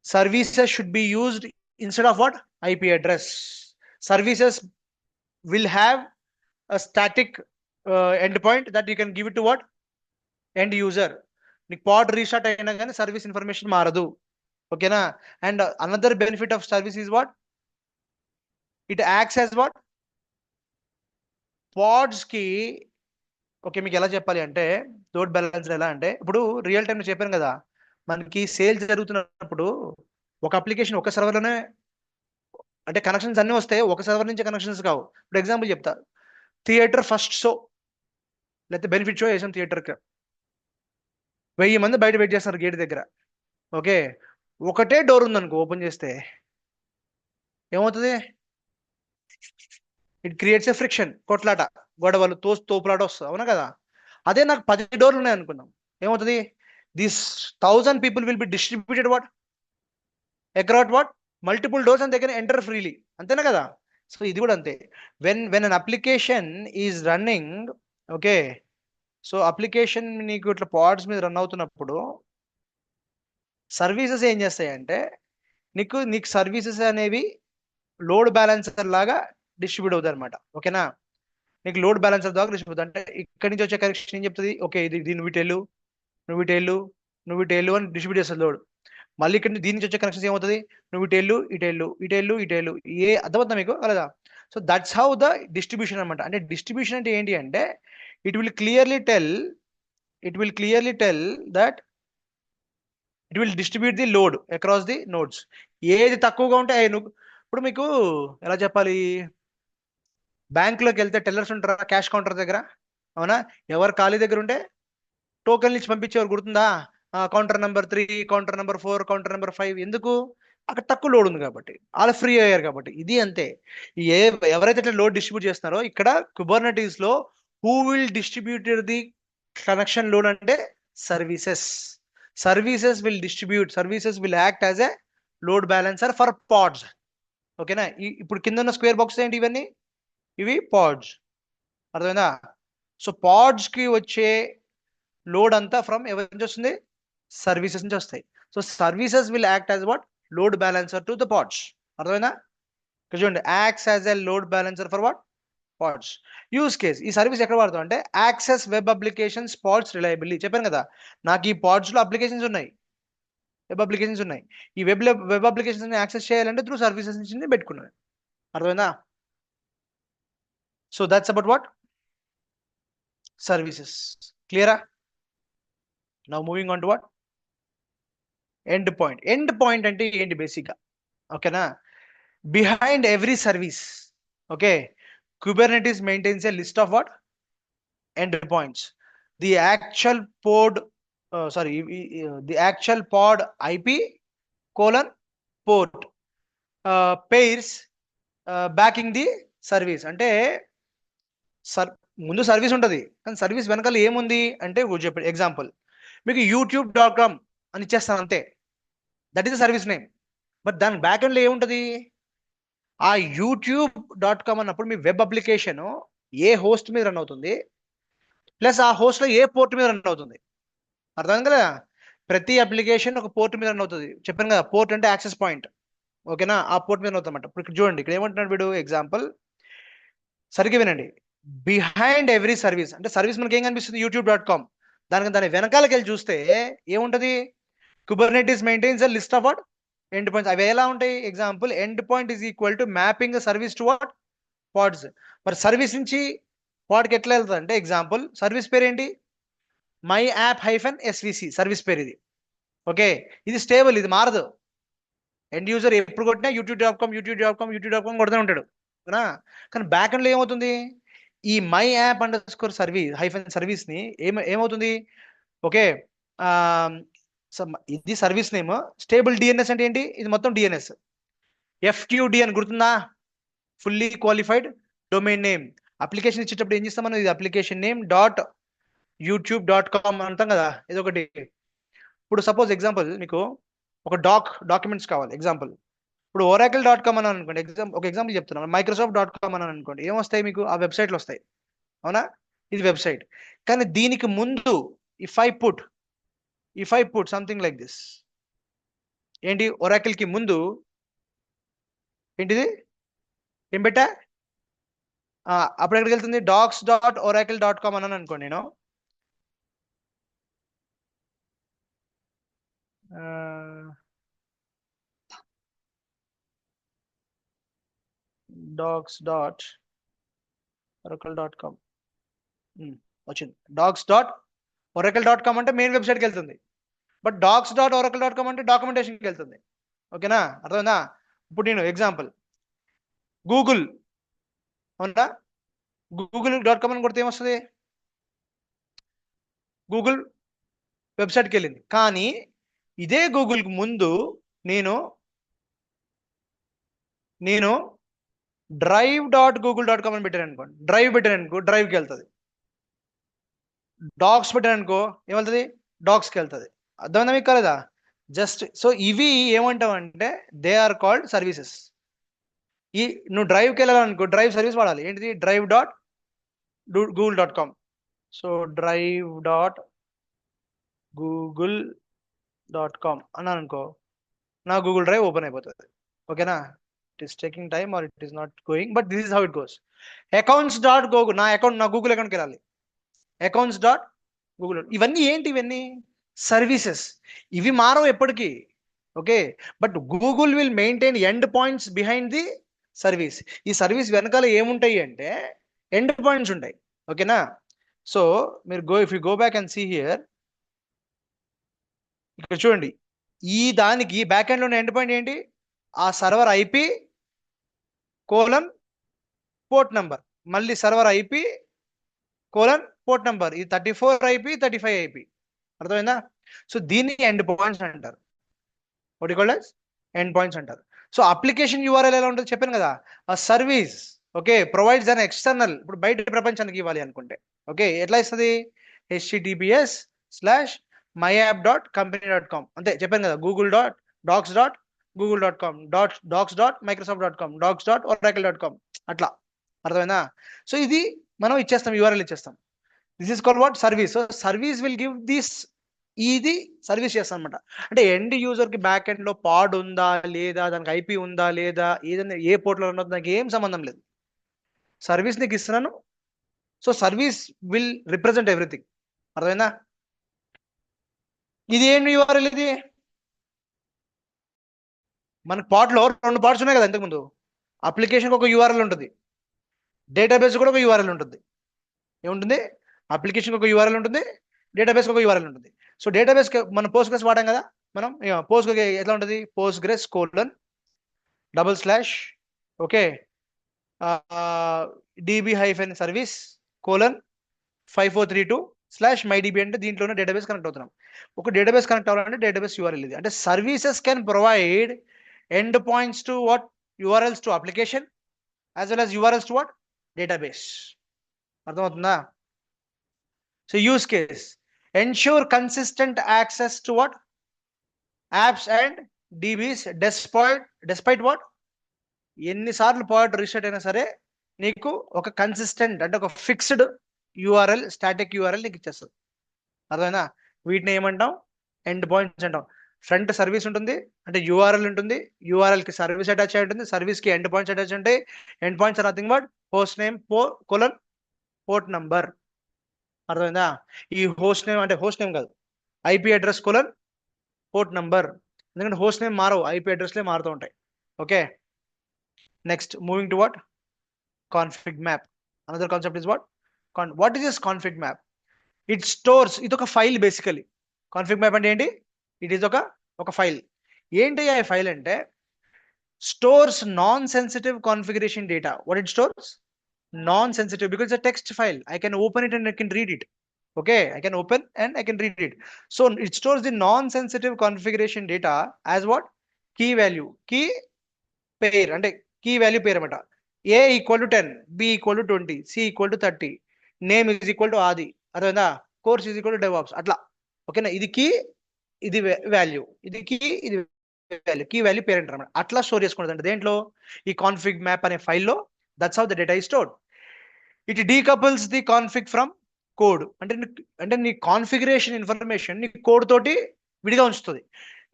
Services should be used instead of what? IP address. Services will have a static endpoint that you can give it to what? End user. నీకు పాడ్ రీస్టార్ట్ అయినా కానీ సర్వీస్ ఇన్ఫర్మేషన్ మారదు. ఓకేనా? And another benefit of service is what? It acts as what? Pods కి. Okay, మీకు ఎలా చెప్పాలి అంటే లోడ్ బ్యాలెన్సర్ ఎలా అంటే, ఇప్పుడు రియల్ టైంలో చెప్పాను కదా, మనకి సేల్ జరుగుతున్నప్పుడు ఒక అప్లికేషన్ ఒక సర్వర్లోనే అంటే కనెక్షన్స్ అన్నీ వస్తాయి, ఒక సర్వర్ నుంచి కనెక్షన్స్ కావు. ఇప్పుడు ఎగ్జాంపుల్ చెప్తా. థియేటర్ ఫస్ట్ షో లేకపోతే బెనిఫిట్ షో వేసాం థియేటర్కి, 1000 మంది బయట వెయిట్ చేస్తున్నారు గేట్ దగ్గర. ఓకే, ఒకటే డోర్ ఉందనుకో, ఓపెన్ చేస్తే ఏమవుతుంది? ఇట్ క్రియేట్స్ ఎ ఫ్రిక్షన్, కొట్లాట, గొడవలు, తోపులాట వస్తుంది. అవునా కదా? అదే నాకు 10 డోర్లు ఉన్నాయి అనుకుందాం, ఏమవుతుంది? This 1000 people will be distributed what? Across what? Multiple doors and they can enter freely. అంతేనా కదా? సో ఇది కూడా అంతే. When an application is running, okay, so application నీకు ఇట్లా పాడ్స్ మీద రన్ అవుతున్నప్పుడు సర్వీసెస్ ఏం చేస్తాయంటే నీకు సర్వీసెస్ అనేవి లోడ్ బ్యాలెన్సర్ లాగా డిస్ట్రిబ్యూట్ అవుతాయి అనమాట. ఓకేనా? నీకు లోడ్ బ్యాలెన్సర్ ద్వారా డిస్ట్రిబ్యూట్ అంటే ఇక్కడి నుంచి వచ్చే కనెక్షన్ ఏం చెప్తుంది? ఓకే, ఇది నువ్వు ఇటెళ్ళు, నువ్వు ఇటెళ్ళు, నువ్వు ఇటెళ్ళు అని డిస్ట్రిబ్యూట్ చేస్తుంది లోడ్. మళ్ళీ ఇక్కడ దీని నుంచి వచ్చే కనెక్షన్స్ ఏమవుతుంది? నువ్వు ఇటెళ్ళు, ఇటెళ్ళు, ఇటెళ్ళు, ఇటెళ్ళు. ఏ అర్థమవుతుందా మీకు? అలాగా. So that's how the distribution అనమాట. అంటే డిస్ట్రిబ్యూషన్ అంటే ఏంటి అంటే it will clearly tell that it will distribute the load across the nodes. ఏది తక్కువగా ఉంటే ఇప్పుడు మీకు ఎలా చెప్పాలి? బ్యాంకులోకి వెళ్తే టెల్లర్స్ ఉంటారా క్యాష్ కౌంటర్ దగ్గర? అవునా? ఎవరు ఖాళీ దగ్గర ఉంటే టోకెన్ ఇచ్చి పంపించేవారు, గుర్తుందా? Counter number 3, counter number 4, counter number 5. ఎందుకు? అక్కడ తక్కువ లోడ్ ఉంది కాబట్టి, వాళ్ళు ఫ్రీ అయ్యారు కాబట్టి. ఇది అంతే. ఎవరైతే ఇట్లా లోడ్ డిస్ట్రిబ్యూట్ చేస్తున్నారో ఇక్కడ కుబర్నెటీస్ లో who will distribute the connection load అంటే services. Services will act as a load balancer for pods. ఓకేనా? ఇప్పుడు కింద ఉన్న స్క్వేర్ బాక్స్ ఏంటి? ఇవి పాడ్స్. అర్థమైందా? సో పాడ్స్ కి వచ్చే లోడ్ అంతా ఫ్రమ్ ఎవరి నుంచి వస్తుంది? సర్వీసెస్ నుంచి వస్తాయి. So services will act as what? Load balancer to the pods. అర్థమైందా? ఇక్కడ చూడండి, acts as a load balancer for what? Pods. Use case, ఈ సర్వీస్ ఎక్కడ వాడతాం అంటే access web applications pods reliability. చెప్పాను కదా, నాకు ఈ పాడ్స్ లో అప్లికేషన్స్ ఉన్నాయి, వెబ్ అప్లికేషన్స్ ఉన్నాయి. ఈ వెబ్ అప్లికేషన్స్ యాక్సెస్ చేయాలంటే త్రూ సర్వీసెస్ నుంచి పెట్టుకున్నాను. అర్థమైందా? So that's about what? Services. క్లియరా? Now moving on to what? Endpoint. Endpoint అంటే ఏంటి బేసిక్గా? ఓకేనా? Behind every service, okay, Kubernetes maintains a list of what? Endpoints. The actual pod IP port pairs backing the service. అంటే ముందు service ఉంటుంది, కానీ service వెనకాల ఏముంది అంటే చెప్పండి. ఎగ్జాంపుల్, మీకు youtube.com అని ఇచ్చేస్తాను అంతే, that is the service name. But దాని బ్యాక్ ఎండ్లో ఏముంటుంది? ఆ youtube.com అన్నప్పుడు మీ వెబ్ అప్లికేషన్ ఏ హోస్ట్ మీద రన్ అవుతుంది, ప్లస్ ఆ హోస్ట్లో ఏ పోర్ట్ మీద రన్ అవుతుంది. అర్థమైంది కదా? ప్రతి అప్లికేషన్ ఒక పోర్ట్ మీద రన్ అవుతుంది. చెప్పాను కదా, పోర్ట్ అంటే యాక్సెస్ పాయింట్. ఓకేనా? ఆ పోర్ట్ మీద రన్ అవుతుందన్నమాట. ఇప్పుడు ఇక్కడ చూడండి, ఇక్కడ ఏమంటున్నాడు వీడు? ఎగ్జాంపుల్ సరిగ్గా వినండి. బిహైండ్ ఎవ్రీ సర్వీస్ అంటే సర్వీస్ మనకి ఏం కనిపిస్తుంది youtube.com. దాని వెనకాలకి వెళ్ళి చూస్తే ఏముంటది? Kubernetes maintains a list of what end points. అవి ఎలా ఉంటాయి? Example end point is equal to mapping service to what pods. మరి సర్వీస్ నుంచి పాడ్కి ఎట్లా వెళ్తుంది అంటే ఎగ్జాంపుల్ సర్వీస్ పేరు ఏంటి? My app hyphen SVC service పేరు ఇది. ఓకే, ఇది స్టేబుల్, ఇది మారదు. ఎండ్ యూజర్ ఎప్పుడు కొట్టినా యూట్యూబ్.com కొడుతూనే ఉంటాడు అవునా? కానీ బ్యాక్ ఎండ్లో ఏమవుతుంది? ఈ my app under service hyphen service ని ఏమవుతుంది? ఓకే, ఇది సర్వీస్ నేమ్. స్టేబుల్ డిఎన్ఎస్ అంటే ఏంటి? ఇది మొత్తం డిఎన్ఎస్. ఎఫ్క్యూడి అని గుర్తుందా? Fully qualified domain name. Application ఇచ్చేటప్పుడు ఏం చేస్తాం మనం? ఇది అప్లికేషన్ నేమ్ .youtube.com అంటాం కదా, ఇది ఒకటి. ఇప్పుడు సపోజ్ ఎగ్జాంపుల్ మీకు ఒక డాక్యుమెంట్స్ కావాలి. ఎగ్జాంపుల్ ఇప్పుడు oracle.com అని అనుకోండి. ఒక ఎగ్జాంపుల్ చెప్తున్నాను. microsoft.com అని అనుకోండి. ఏమొస్తాయి మీకు? ఆ వెబ్సైట్లు వస్తాయి అవునా? ఇది వెబ్సైట్. కానీ దీనికి ముందు if I put something like this, ఏంటి? ఒరాకిల్ కి ముందు ఏంటిది? ఏం పెట్టా? అప్పుడు ఎక్కడికి వెళ్తుంది? docs.oracle.com అని అనుకోండి. నేను docs.oracle.com వచ్చింది. docs.oracle.com అంటే మెయిన్ వెబ్సైట్కి వెళ్తుంది. బట్ docs.oracle.com అంటే డాక్యుమెంటేషన్కి వెళ్తుంది. ఓకేనా? అర్థమైందా? ఇప్పుడు నేను ఎగ్జాంపుల్ గూగుల్ అవునా, google.com అని కొడితే ఏమొస్తుంది? గూగుల్ వెబ్సైట్కి వెళ్ళింది. కానీ ఇదే గూగుల్కి ముందు నేను drive.google.com అని పెట్టాను అనుకోండి. పెట్టాను అనుకో, డ్రైవ్కి వెళ్తుంది. డాక్స్ పెట్టాను అనుకో, ఏమవుతుంది? డాక్స్కి వెళ్తుంది. అర్థమైందా మీకు? కాలేదా? జస్ట్ సో ఇవి ఏమంటామంటే దే ఆర్ కాల్డ్ సర్వీసెస్. నువ్వు డ్రైవ్కి వెళ్ళాలనుకో, డ్రైవ్ సర్వీస్ వాడాలి. ఏంటిది? drive.google.com. సో drive.google.com అన్నాను అనుకో, నా గూగుల్ డ్రైవ్ ఓపెన్ అయిపోతుంది. ఓకేనా? It is taking time or it is not going, but this is how it goes. accounts.google, నా గూగుల్ అకౌంట్కి వెళ్ళాలి. accounts.google. ఇవన్నీ ఏంటి? ఇవన్నీ సర్వీసెస్. ఇవి మారవు ఎప్పటికీ. Okay, but Google will maintain end points behind the service. ఈ సర్వీస్ వెనకాల ఏముంటాయి అంటే ఎండ్ పాయింట్స్ ఉంటాయి. ఓకేనా? సో మీరు if you go back and see here, ఇక్కడ చూడండి, ఈ దానికి బ్యాక్ ఎండ్ లో ఉన్న ఎండ్ పాయింట్ ఏంటి? ఆ server IP colon port number, మళ్ళీ server IP colon port number. ఇది 34 ఐపీ 35 ఐపీ. అర్థమైందా? సో దీన్ని ఎండ్ పాయింట్స్ అంటారు. What called as end points అంటారు. సో అప్లికేషన్ యూఆర్ఎల్ ఎలా ఉంటుంది చెప్పాను కదా. ఆ service okay provides an external, ఇప్పుడు బయట ప్రపంచానికి ఇవ్వాలి అనుకుంటే ఓకే ఎట్లా ఇస్తుంది? https:/myapp.company.com అంతే చెప్పాను కదా. docs.google.com, docs.microsoft.com, docs.oracle.com అట్లా. అర్థమైందా? సో ఇది మనం ఇచ్చేస్తాం, యూఆర్ఎల్ ఇచ్చేస్తాం. This is called what? Service. So service will give this, ఇది సర్వీస్ చేస్తాం అనమాట. అంటే ఎండ్ యూజర్ కి బ్యాక్ ఎండ్ లో పాడ్ ఉందా లేదా, దానికి ఐపీ ఉందా లేదా, ఏదైనా ఏ పోర్ట్లో ఉన్నదో నాకు ఏం సంబంధం లేదు. సర్వీస్ నీకు ఇస్తున్నాను. So service will represent everything. అర్థమైందా? ఇది ఏంటి యూఆర్ఎల్? ఇది మనకి పార్ట్లో 2 పార్ట్స్ ఉన్నాయి కదా ఇంతకుముందు. అప్లికేషన్కి ఒక యూఆర్ఎల్ ఉంటుంది, డేటాబేస్ కూడా ఒక యూఆర్ఎల్ ఉంటుంది. ఏముంటుంది? అప్లికేషన్కి ఒక యూఆర్ఎల్ ఉంటుంది, డేటాబేస్కి ఒక యూఆర్ఎల్ ఉంటుంది. సో డేటాబేస్ మనం పోస్ట్గ్రెస్ వాడాం కదా. మనం పోస్ట్గ్రెస్ ఎట్లా ఉంటుంది? పోస్ట్గ్రెస్ :/ ఓకే db-service :5432/mydb అంటే దీంట్లోనే డేటాబేస్ కనెక్ట్ అవుతున్నాం. ఒక డేటాబేస్ కనెక్ట్ అవ్వాలంటే డేటాబేస్ యూఆర్ఎల్ ఇది. అంటే services can provide endpoints to what? URLs to application as well as URLs to what? Database. అర్థమవుతుందా? So use case ensure consistent access to what? apps and dbs despite what? ఎన్నిసార్లు point reset అయినా సరే నీకు ఒక consistent అంటే ఒక fixed URL, static URL నీకు ఇచ్చేస్తుంది. అర్థమైనా? వీటిని ఏమంటాం? ఎండ్ పాయింట్స్ అంటాం. ఫ్రంట్ సర్వీస్ ఉంటుంది అంటే యూఆర్ఎల్ ఉంటుంది, యూఆర్ఎల్ కి సర్వీస్ అటాచ్ అయి ఉంటుంది, సర్వీస్ కి ఎండ్ పాయింట్స్ అటాచ్ ఉంటాయి. End points are nothing but host name : port number. అర్థమైందా? ఈ హోస్ట్ నేమ్ అంటే హోస్ట్ నేమ్ కాదు, IP address colon port number. ఎందుకంటే హోస్ట్ నేమ్ మారవు, ఐపీ అడ్రస్లే మారుతూ ఉంటాయి. Okay, next moving to what, config map. Another concept is what, what is this config map? It stores, ఇది ఒక ఫైల్ బేసికలీ. కాన్ఫిగ్ మ్యాప్ అంటే ఏంటి? ఇట్ ఈస్ ఒక ఫైల్. ఏంటి ఆ ఫైల్ అంటే, stores non sensitive configuration data. What it stores? Non-sensitive, because it's a text file. I can open it and I can read it. Okay, I can open and I can read it. So it stores the non-sensitive configuration data as what? Key value, key pair, and key value pair amata. A equal to 10, B equal to 20, C equal to 30, name is equal to Adi, adha course is equal to DevOps atla. Okay na, idi key, idi value, idi key, idi value, key value parent amata. Atla store chesukundadante dentlo ee config map ane file lo. That's how the data is stored. It decouples the config from code. అంటే నీ configuration information నీ code తోటి విడిగా ఉంచుతుంది.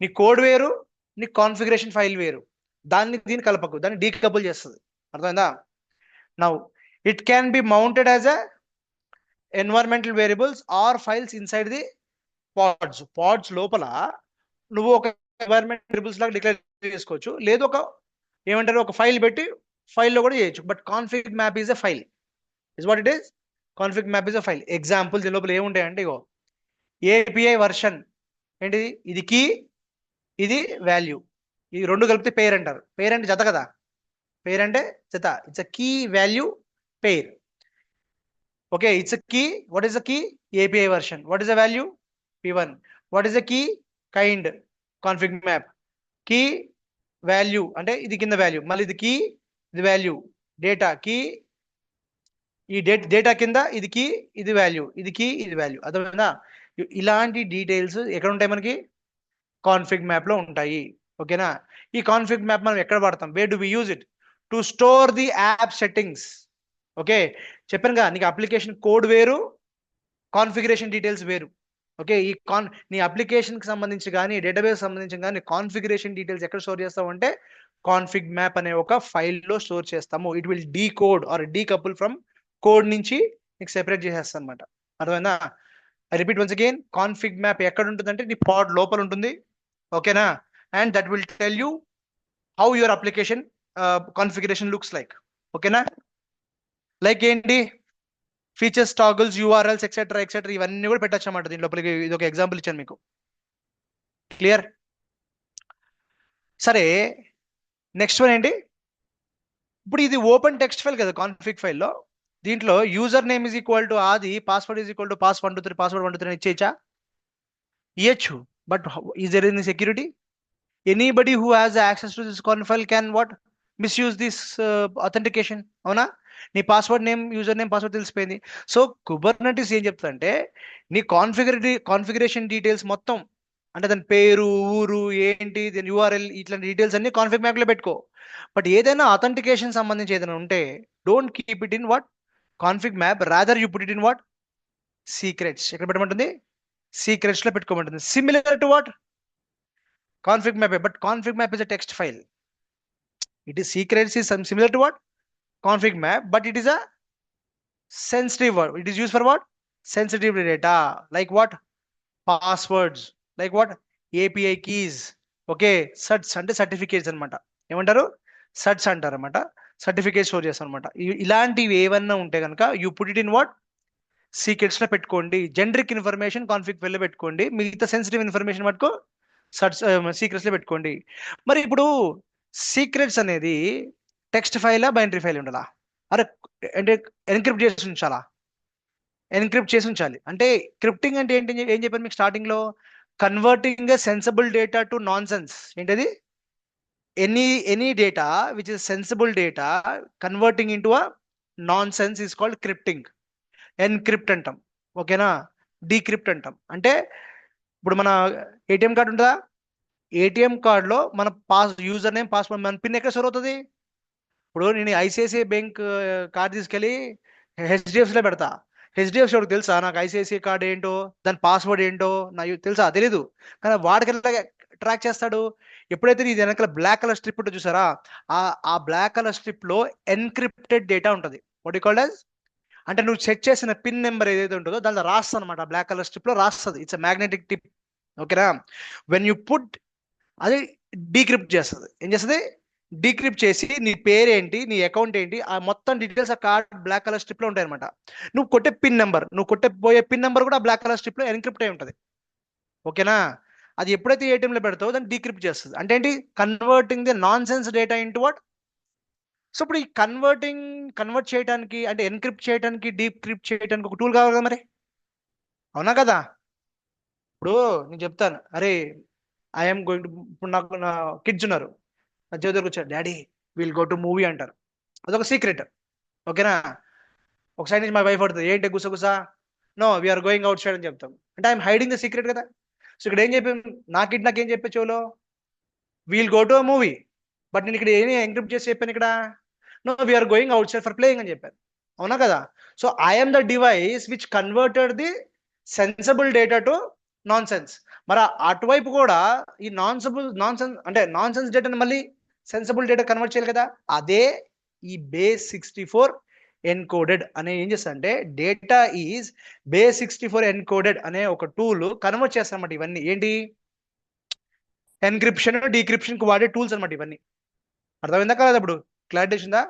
నీ code వేరు, నీ configuration file వేరు. దీన్ని కలపకు, దాన్ని డీకపుల్ చేస్తుంది. అర్థమైందా? Now it can be mounted as a environmental variables or files inside the pods. Pods లోపల నువ్వు ఒక ఎన్వైరన్మెంట్ వేరియబుల్స్ లాగా డిక్లేర్ చేసుకోవచ్చు, లేదు ఒక ఏమంటారు ఒక ఫైల్ పెట్టి ఫైల్లో కూడా చేయొచ్చు. But config map is a file. Is what it is? Config map is a file. Example దీని లోపల ఏముంటాయంటే, ఇగో ఏపీఐ వర్షన్ ఏంటిది, ఇది కీ, ఇది వాల్యూ, ఇది రెండు కలిపితే పేర్ అంటారు. పేర్ అంటే జత కదా, పేర్ అంటే జత. It's a key value pair. Okay, it's a key. What is the key? API version. What is the value? p1. What is the key? Kind. Config map key value అంటే ఇది కింద వాల్యూ, మళ్ళీ ఇది key, ఇది value. Data key, ఈ data కింద ఇది key, ఇది వాల్యూ, ఇది కీ, ఇది వాల్యూ. అర్థమైందా? ఇలాంటి డీటెయిల్స్ ఎక్కడ ఉంటాయి మనకి? కాన్ఫిగ్ మ్యాప్ లో ఉంటాయి. ఓకేనా? ఈ కాన్ఫిగ్ మ్యాప్ మనం ఎక్కడ వాడతాం? Where do we use it? To store the app settings. Okay, చెప్పాను కదా, నీకు అప్లికేషన్ కోడ్ వేరు, కాన్ఫిగరేషన్ డీటెయిల్స్ వేరు. ఓకే, ఈ నీ అప్లికేషన్కి సంబంధించి కానీ డేటాబేస్ సంబంధించి కానీ కాన్ఫిగరేషన్ డీటెయిల్స్ ఎక్కడ స్టోర్ చేస్తావు అంటే కాన్ఫిగ్ మ్యాప్ అనే ఒక ఫైల్లో స్టోర్ చేస్తాము. It will decode or decouple from code నుంచి నీకు సెపరేట్ చేసేస్తాను అనమాట. అర్థమైందా? I repeat once again, config map ఎక్కడ ఉంటుందంటే నీ పాడ్ లోపల ఉంటుంది. ఓకేనా? And that will tell you how your application configuration looks like. ఓకేనా? లైక్ ఏంటి? Features, toggles, URLs etcetera etcetera ఇవన్నీ కూడా పెట్టచ్చు అన్నమాట దీని లోపలికి. ఇది ఒక ఎగ్జాంపుల్ ఇచ్చాను మీకు. క్లియర్? సరే, నెక్స్ట్ వన్ ఏంటి? ఇప్పుడు ఇది ఓపెన్ టెక్స్ట్ ఫైల్ కదా కాన్ఫిగ్ ఫైల్లో. దీంట్లో user name is equal to Adi, password is equal to పాస్123, పాస్వర్డ్ 123 ఇచ్చేయచ్చా? ఇయచ్చు. But is there any security? Anybody who has access to this config file can what misuse this authentication. అవునా? నీ password name, user name, password తెలిసిపోయింది. సో Kubernetes ఏం చెప్తుందంటే నీ కాన్ఫిగరేషన్ డీటెయిల్స్ మొత్తం, అంటే దాని పేరు, ఊరు ఏంటి, దాని యూఆర్ఎల్, ఇట్లాంటి డీటెయిల్స్ అన్ని కాన్ఫిగ్ మ్యాప్లో పెట్టుకో. బట్ ఏదైనా అథెంటికేషన్ సంబంధించి ఏదైనా ఉంటే don't keep it in what config map, rather you put it in what secrets. ఎక్కడ పెట్టమంటుంది? సీక్రెట్స్ లో పెట్టుకోమంటుంది. Similar to what config map, but config map is a text file. It is secrets is similar to what config map, but it is a sensitive word. It is used for what? Sensitive data, like what? Passwords, like what? API keys. Okay, certs అంటే certificates అనమాట. ఏమంటారు? సర్ట్స్ అంటారు అనమాట. Certificate store చేస్తాం అనమాట. ఇలాంటివి ఏమన్నా ఉంటే కనుక you put it in what secrets లో పెట్టుకోండి. జనరిక్ ఇన్ఫర్మేషన్ కాన్ఫిగ్ ఫైల్ లో పెట్టుకోండి, మిగతా సెన్సిటివ్ ఇన్ఫర్మేషన్ మటుకు సీక్రెట్స్ లో పెట్టుకోండి. మరి ఇప్పుడు సీక్రెట్స్ అనేది టెక్స్ట్ ఫైలా, బైనరీ ఫైల్ ఉండాలా? అరే అంటే ఎన్క్రిప్ట్ చేసి ఉంచాలా? ఎన్క్రిప్ట్ చేసి ఉంచాలి. అంటే క్రిప్టింగ్ అంటే ఏంటి? ఏం చెప్పాను మీకు స్టార్టింగ్ లో? Converting a sensible data to nonsense. ఏంటది? Any data which is sensible data converting into a nonsense is called crypting. Encrypt అంటాం. ఓకేనా? డీక్రిప్ట్ అంటాం. అంటే ఇప్పుడు మన ఏటీఎం కార్డు ఉంటుందా? ఏటీఎం కార్డులో మన యూజర్ నేమ్, పాస్వర్డ్, మన పిన్ ఎక్కడ స్టోర్ అవుతుంది? ఇప్పుడు నేను ఐసిఐసిఐ బ్యాంక్ కార్డు తీసుకెళ్ళి హెచ్డిఎఫ్సిలో పెడతా. హెచ్డిఎఫ్సి వాడికి తెలుసా నాకు ఐసిఐసిఐ కార్డు ఏంటో, దాని పాస్వర్డ్ ఏంటో నాకు తెలుసా? తెలీదు. కానీ వాడికి ఎలా ట్రాక్ చేస్తాడు? ఎప్పుడైతే ఇది వెనకాల బ్లాక్ కలర్ స్ట్రిప్ ఉంటుంది చూసారా, ఆ బ్లాక్ కలర్ స్ట్రిప్ లో ఎన్క్రిప్టెడ్ డేటా ఉంటుంది. వాట్ యు కాల్డ్ యాజ్ అంటే నువ్వు సెట్ చేసిన పిన్ నెంబర్ ఏదైతే ఉంటుందో దాంట్లో రాస్తా అనమాట, బ్లాక్ కలర్ స్ట్రిప్ లో రాస్తుంది. It's magnetic tip. ఓకేనా? వెన్ యూ పుట్, అది డీక్రిప్ట్ చేస్తుంది. ఏం చేస్తుంది? డీక్రిప్ట్ చేసి నీ పేరేంటి, నీ అకౌంట్ ఏంటి, ఆ మొత్తం డీటెయిల్స్ ఆ కార్డ్ బ్లాక్ కలర్ స్ట్రిప్ లో ఉంటాయి అనమాట. నువ్వు కొట్టే పిన్ నెంబర్, నువ్వు కొట్టే పోయే పిన్ నెంబర్ కూడా బ్లాక్ కలర్ స్ట్రిప్ లో ఎన్క్రిప్ట్ అయి ఉంటుంది. ఓకేనా? అది ఎప్పుడైతే ఏటీఎం లో పెడతావో దాన్ని డీక్రిప్ట్ చేస్తుంది. అంటే ఏంటి? Converting the non sense data into what. So ఇప్పుడు ఈ కన్వర్ట్ చేయడానికి, అంటే ఎన్క్రిప్ట్ చేయడానికి, డీక్రిప్ట్ చేయడానికి ఒక టూల్ కావాలి కదా మరి, అవునా కదా? ఇప్పుడు నేను చెప్తాను, అరే ఐఎమ్ గోయింగ్ టు, ఇప్పుడు నాకు నా కిడ్స్ ఉన్నారు, నా చెవి దగ్గరకు వచ్చారు, daddy will go to movie అంటారు. అదొక సీక్రెట్. ఓకేనా? ఒక సైడ్ నుంచి మా వైఫ్ పడుతుంది, ఏంటి గుసగుస, no we're going outside అని చెప్తాం. అంటే ఐఎమ్ హైడింగ్ ద సీక్రెట్ కదా. సో ఇక్కడ ఏం చెప్పాం, నా కిడ్ నాకేం చెప్పే చెవులో, we'll go to a movie, but నేను ఇక్కడ ఏమి ఎన్క్రిప్ట్ చేసి చెప్పాను ఇక్కడ, no we're going outside for playing అని చెప్పాను. అవునా కదా? సో I'm the device which converted the sensible data to nonsense. మరి అటువైపు కూడా ఈ నాన్ సెన్స్ అంటే నాన్ సెన్స్ డేటాని మళ్ళీ సెన్సబుల్ డేటా కన్వర్ట్ చేయాలి కదా. అదే ఈ బేస్64 ఎన్కోడెడ్ అనే ఏం చేస్తా అంటే, డేటా ఈజ్ బేస్64 ఎన్కోడెడ్ అనే ఒక టూల్ కన్వర్ట్ చేస్తారన్నమాట. ఇవన్నీ ఏంటి? ఎన్క్రిప్షన్, డీక్రిప్షన్ కి వాడే టూల్స్ అనమాట ఇవన్నీ. అర్థమైందా కదా? ఇప్పుడు క్లారిటీ ఉందా?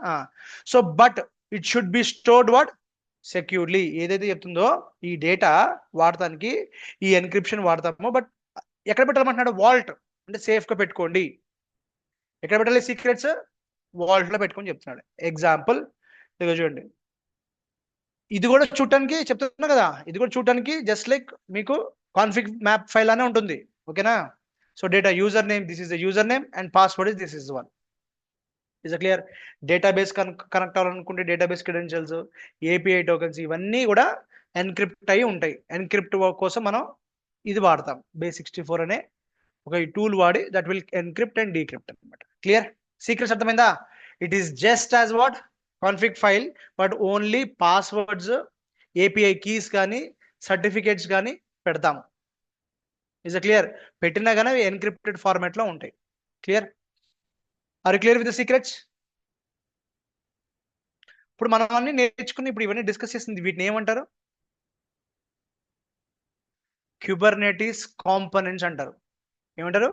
So but it should be stored what securely. ఏదైతే చెప్తుందో ఈ డేటా వాడటానికి ఈ ఎన్క్రిప్షన్ వాడతామో, బట్ ఎక్కడ పెట్టాలంటున్నాడు? వాల్ట్, అంటే సేఫ్ గా పెట్టుకోండి. ఎక్కడ పెట్టాలి సీక్రెట్స్? వాల్ట్ లో పెట్టుకొని చెప్తున్నాడు. ఎగ్జాంపుల్ ఇదిగో చూడండి, ఇది కూడా చూడటానికి చెప్తున్నా కదా, ఇది కూడా చూడటానికి జస్ట్ లైక్ మీకు కాన్ఫిగ్ మ్యాప్ ఫైల్ అనే ఉంటుంది. ఓకేనా? So data user name, this is the user name, and password is this is one. Is clear? Database connect అవ్వాలనుకుంటే డేటాబేస్ క్రెడెన్షియల్స్, ఏపీఐ టోకెన్స్, ఇవన్నీ కూడా ఎన్క్రిప్ట్ అయి ఉంటాయి. ఎన్క్రిప్ట్ కోసం మనం ఇది వాడతాం, బేస్64 అనే ఒక టూల్ వాడి that will encrypt and decrypt అనమాట. క్లియర్? సీక్రెట్స్ అర్థమైందా? It is just as what config file, but only passwords, API keys కానీ సర్టిఫికేట్స్ కానీ పెడతాము. Is clear? పెట్టినా కానీ ఎన్క్రిప్టెడ్ ఫార్మాట్ లో ఉంటాయి. Clear? Or you clear with the secrets? ఇప్పుడు మనం అన్ని నేర్చుకుని ఇప్పుడు ఇవన్నీ డిస్కస్ చేసింది, వీటిని ఏమంటారు? క్యూబర్నెటీస్ కాంపోనెంట్స్ అంటారు. ఏమంటారు?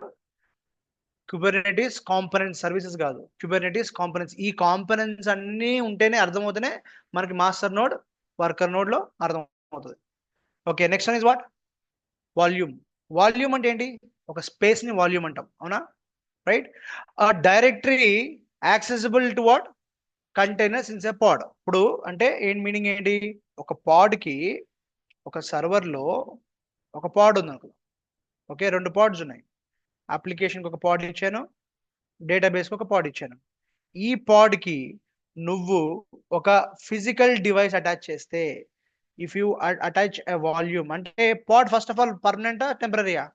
క్యూబర్నెటీస్ కాంపోనెంట్స్, సర్వీసెస్ కాదు, క్యూబర్నెటీస్ కాంపోనెంట్స్. ఈ కాంపోనెంట్స్ అన్నీ ఉంటేనే అర్థమవుతూనే మనకి మాస్టర్ నోడ్, వర్కర్ నోడ్ లో అర్థం అవుతుంది. Okay, next one is what? Volume. Volume అంటే ఏంటి? ఒక స్పేస్ ని వాల్యూమ్ అంటాం, అవునా? Right? Directory accessible to what? Containers in a pod. ఇప్పుడు అంటే ఏం మీనింగ్ ఏంటి? ఒక పాడ్ కి, ఒక సర్వర్ లో ఒక పాడ్ ఉంది అనుకో. ఓకే, 2 పాడ్స్ ఉన్నాయి. అప్లికేషన్కి ఒక పాడ్ ఇచ్చాను, డేటాబేస్కి ఒక పాడ్ ఇచ్చాను. ఈ పాడ్కి నువ్వు ఒక ఫిజికల్ డివైస్ అటాచ్ చేస్తే, if you attach a volume, అంటే పాడ్ ఫస్ట్ ఆఫ్ ఆల్ పర్మనెంటా టెంపరరీయా?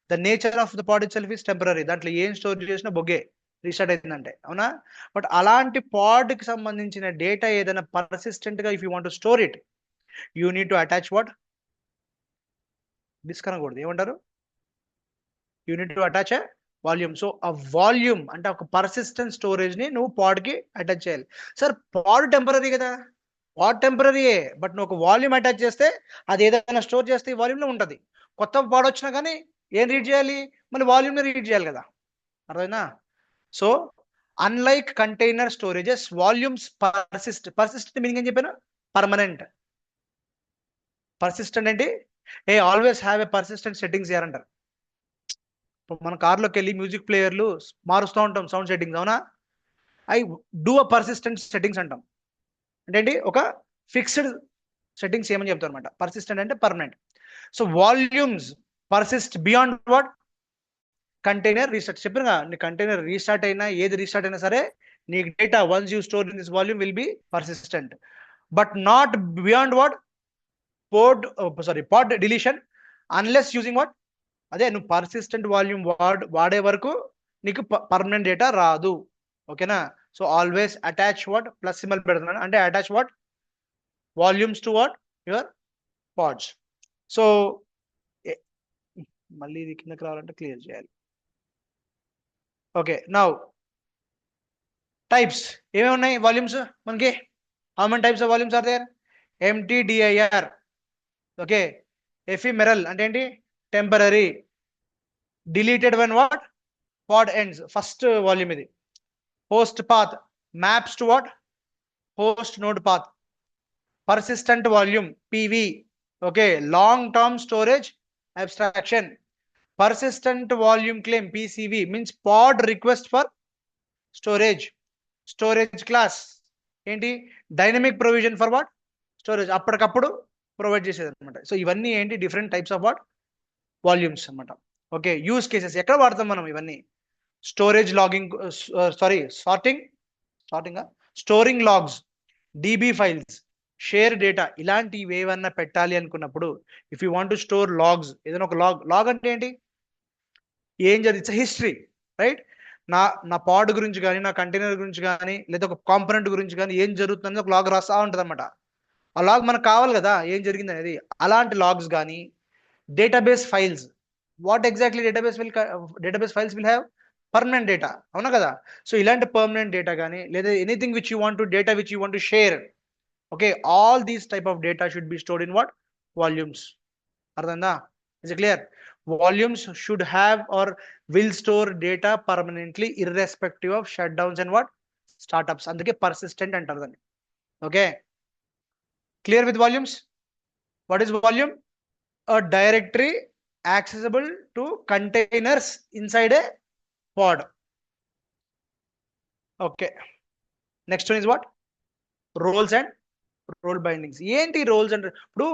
The nature of the pod itself is temporary. దాంట్లో ఏం స్టోర్ చేసినా బొగ్గే, రీస్టార్ట్ అయిందంటే, అవునా? బట్ అలాంటి పాడ్ కి సంబంధించిన డేటా ఏదైనా పర్సిస్టెంట్ గా if you want to store it, you need to attach what? Disk అనకూడదు, ఏమంటారు? You need to attach a volume. So ఆ వాల్యూమ్ అంటే ఒక పర్సిస్టెంట్ స్టోరేజ్ ని నువ్వు పాడ్ కి అటాచ్ చేయాలి. సార్ పాడ్ టెంపరరీ కదా, పాడ్ టెంపరరీయే, బట్ నువ్వు ఒక వాల్యూమ్ అటాచ్ చేస్తే అది ఏదైనా స్టోర్ చేస్తే ఈ వాల్యూమ్ లో ఉంటుంది. కొత్త పాడ్ వచ్చినా కానీ ఏం రీడ్ చేయాలి? మళ్ళీ వాల్యూమ్ ని రీడ్ చేయాలి కదా. అర్థమైనా? So unlike container storages, volumes persist meaning అని చెప్పాను, పర్మనెంట్. పర్సిస్టెంట్ ఏంటి? A always have a persistent settings అంటారు. మన కార్లోకి వెళ్ళి మ్యూజిక్ ప్లేయర్లు మారుస్తూ ఉంటాం సౌండ్ సెట్టింగ్స్, అవునా? I do a persistent settings అంటాం. అంటే ఏంటి? ఒక ఫిక్స్డ్ సెట్టింగ్స్ ఏమని చెప్తారు అనమాట. పర్సిస్టెంట్ అంటే permanent. So volumes persist beyond what? Container restart. చెప్పినగా, నీ కంటైనర్ రీస్టార్ట్ అయినా, ఏది రీస్టార్ట్ అయినా సరే, నీ data once you store in this volume will be persistent, but not beyond what? Pod deletion unless using what? అదే నువ్వు పర్సిస్టెంట్ వాల్యూమ్ వాడే వరకు నీకు పర్మనెంట్ డేటా రాదు. ఓకేనా? So always attach what? Plus symbol పెడుతున్నాను, అంటే attach what? Volumes to what? Your pods. So మళ్ళీ ఇది కిందకి రావాలంటే క్లియర్ చేయాలి. ఓకే, నౌ టైప్స్ ఏమేమి ఉన్నాయి వాల్యూమ్స్ మనకి? How many types of volumes are there? Empty, dir. Okay. Ephemeral and temporary. Deleted when what? Pod ends. First volume is host path maps to what? Host node path. Persistent volume PV. Okay. Long term storage abstraction. Persistent volume claim PCV means pod request for storage. Storage class ఏంటి? Dynamic provision for what? Storage. అప్పటికప్పుడు provide చేసేది అనమాట. So ఇవన్నీ ఏంటి? Different types of what? Volumes అనమాట. Okay. Use cases ఎక్కడ వాడతాం మనం ఇవన్నీ? Storage logging, storing logs, DB files, share data, ఇలాంటివి ఏవన్నా పెట్టాలి అనుకున్నప్పుడు if you want to store logs, ఏదైనా ఒక లాగ్ అంటే ఏంటి? ఏం జరిగింది? History, right? నా పాడ్ గురించి కానీ, నా కంటైనర్ గురించి కానీ, లేదా ఒక కాంపోనెంట్ గురించి కానీ ఏం జరుగుతుందని ఒక లాగ్ రాస్తా ఉంటుంది అనమాట. ఆ లాగ్ మనకు కావాలి కదా ఏం జరిగింది అనేది. అలాంటి లాగ్స్ కానీ, database files, what exactly database files will have permanent data, అవునా కదా? సో ఇలాంటి పర్మనెంట్ డేటా కానీ, లేదా anything which you want to data which you want to share, okay, all these type of data should be stored in what? Volumes. అర్థమైందా? Is it clear? Volumes should have or will store data permanently irrespective of shutdowns and what? Startups. అందుకే persistent అంటారు దాన్ని. Okay, clear with volumes? What is volume? A directory accessible to containers inside a pod. Okay, next one is what? Roles and role bindings. ఏంటి roles అంటే? ఇప్పుడు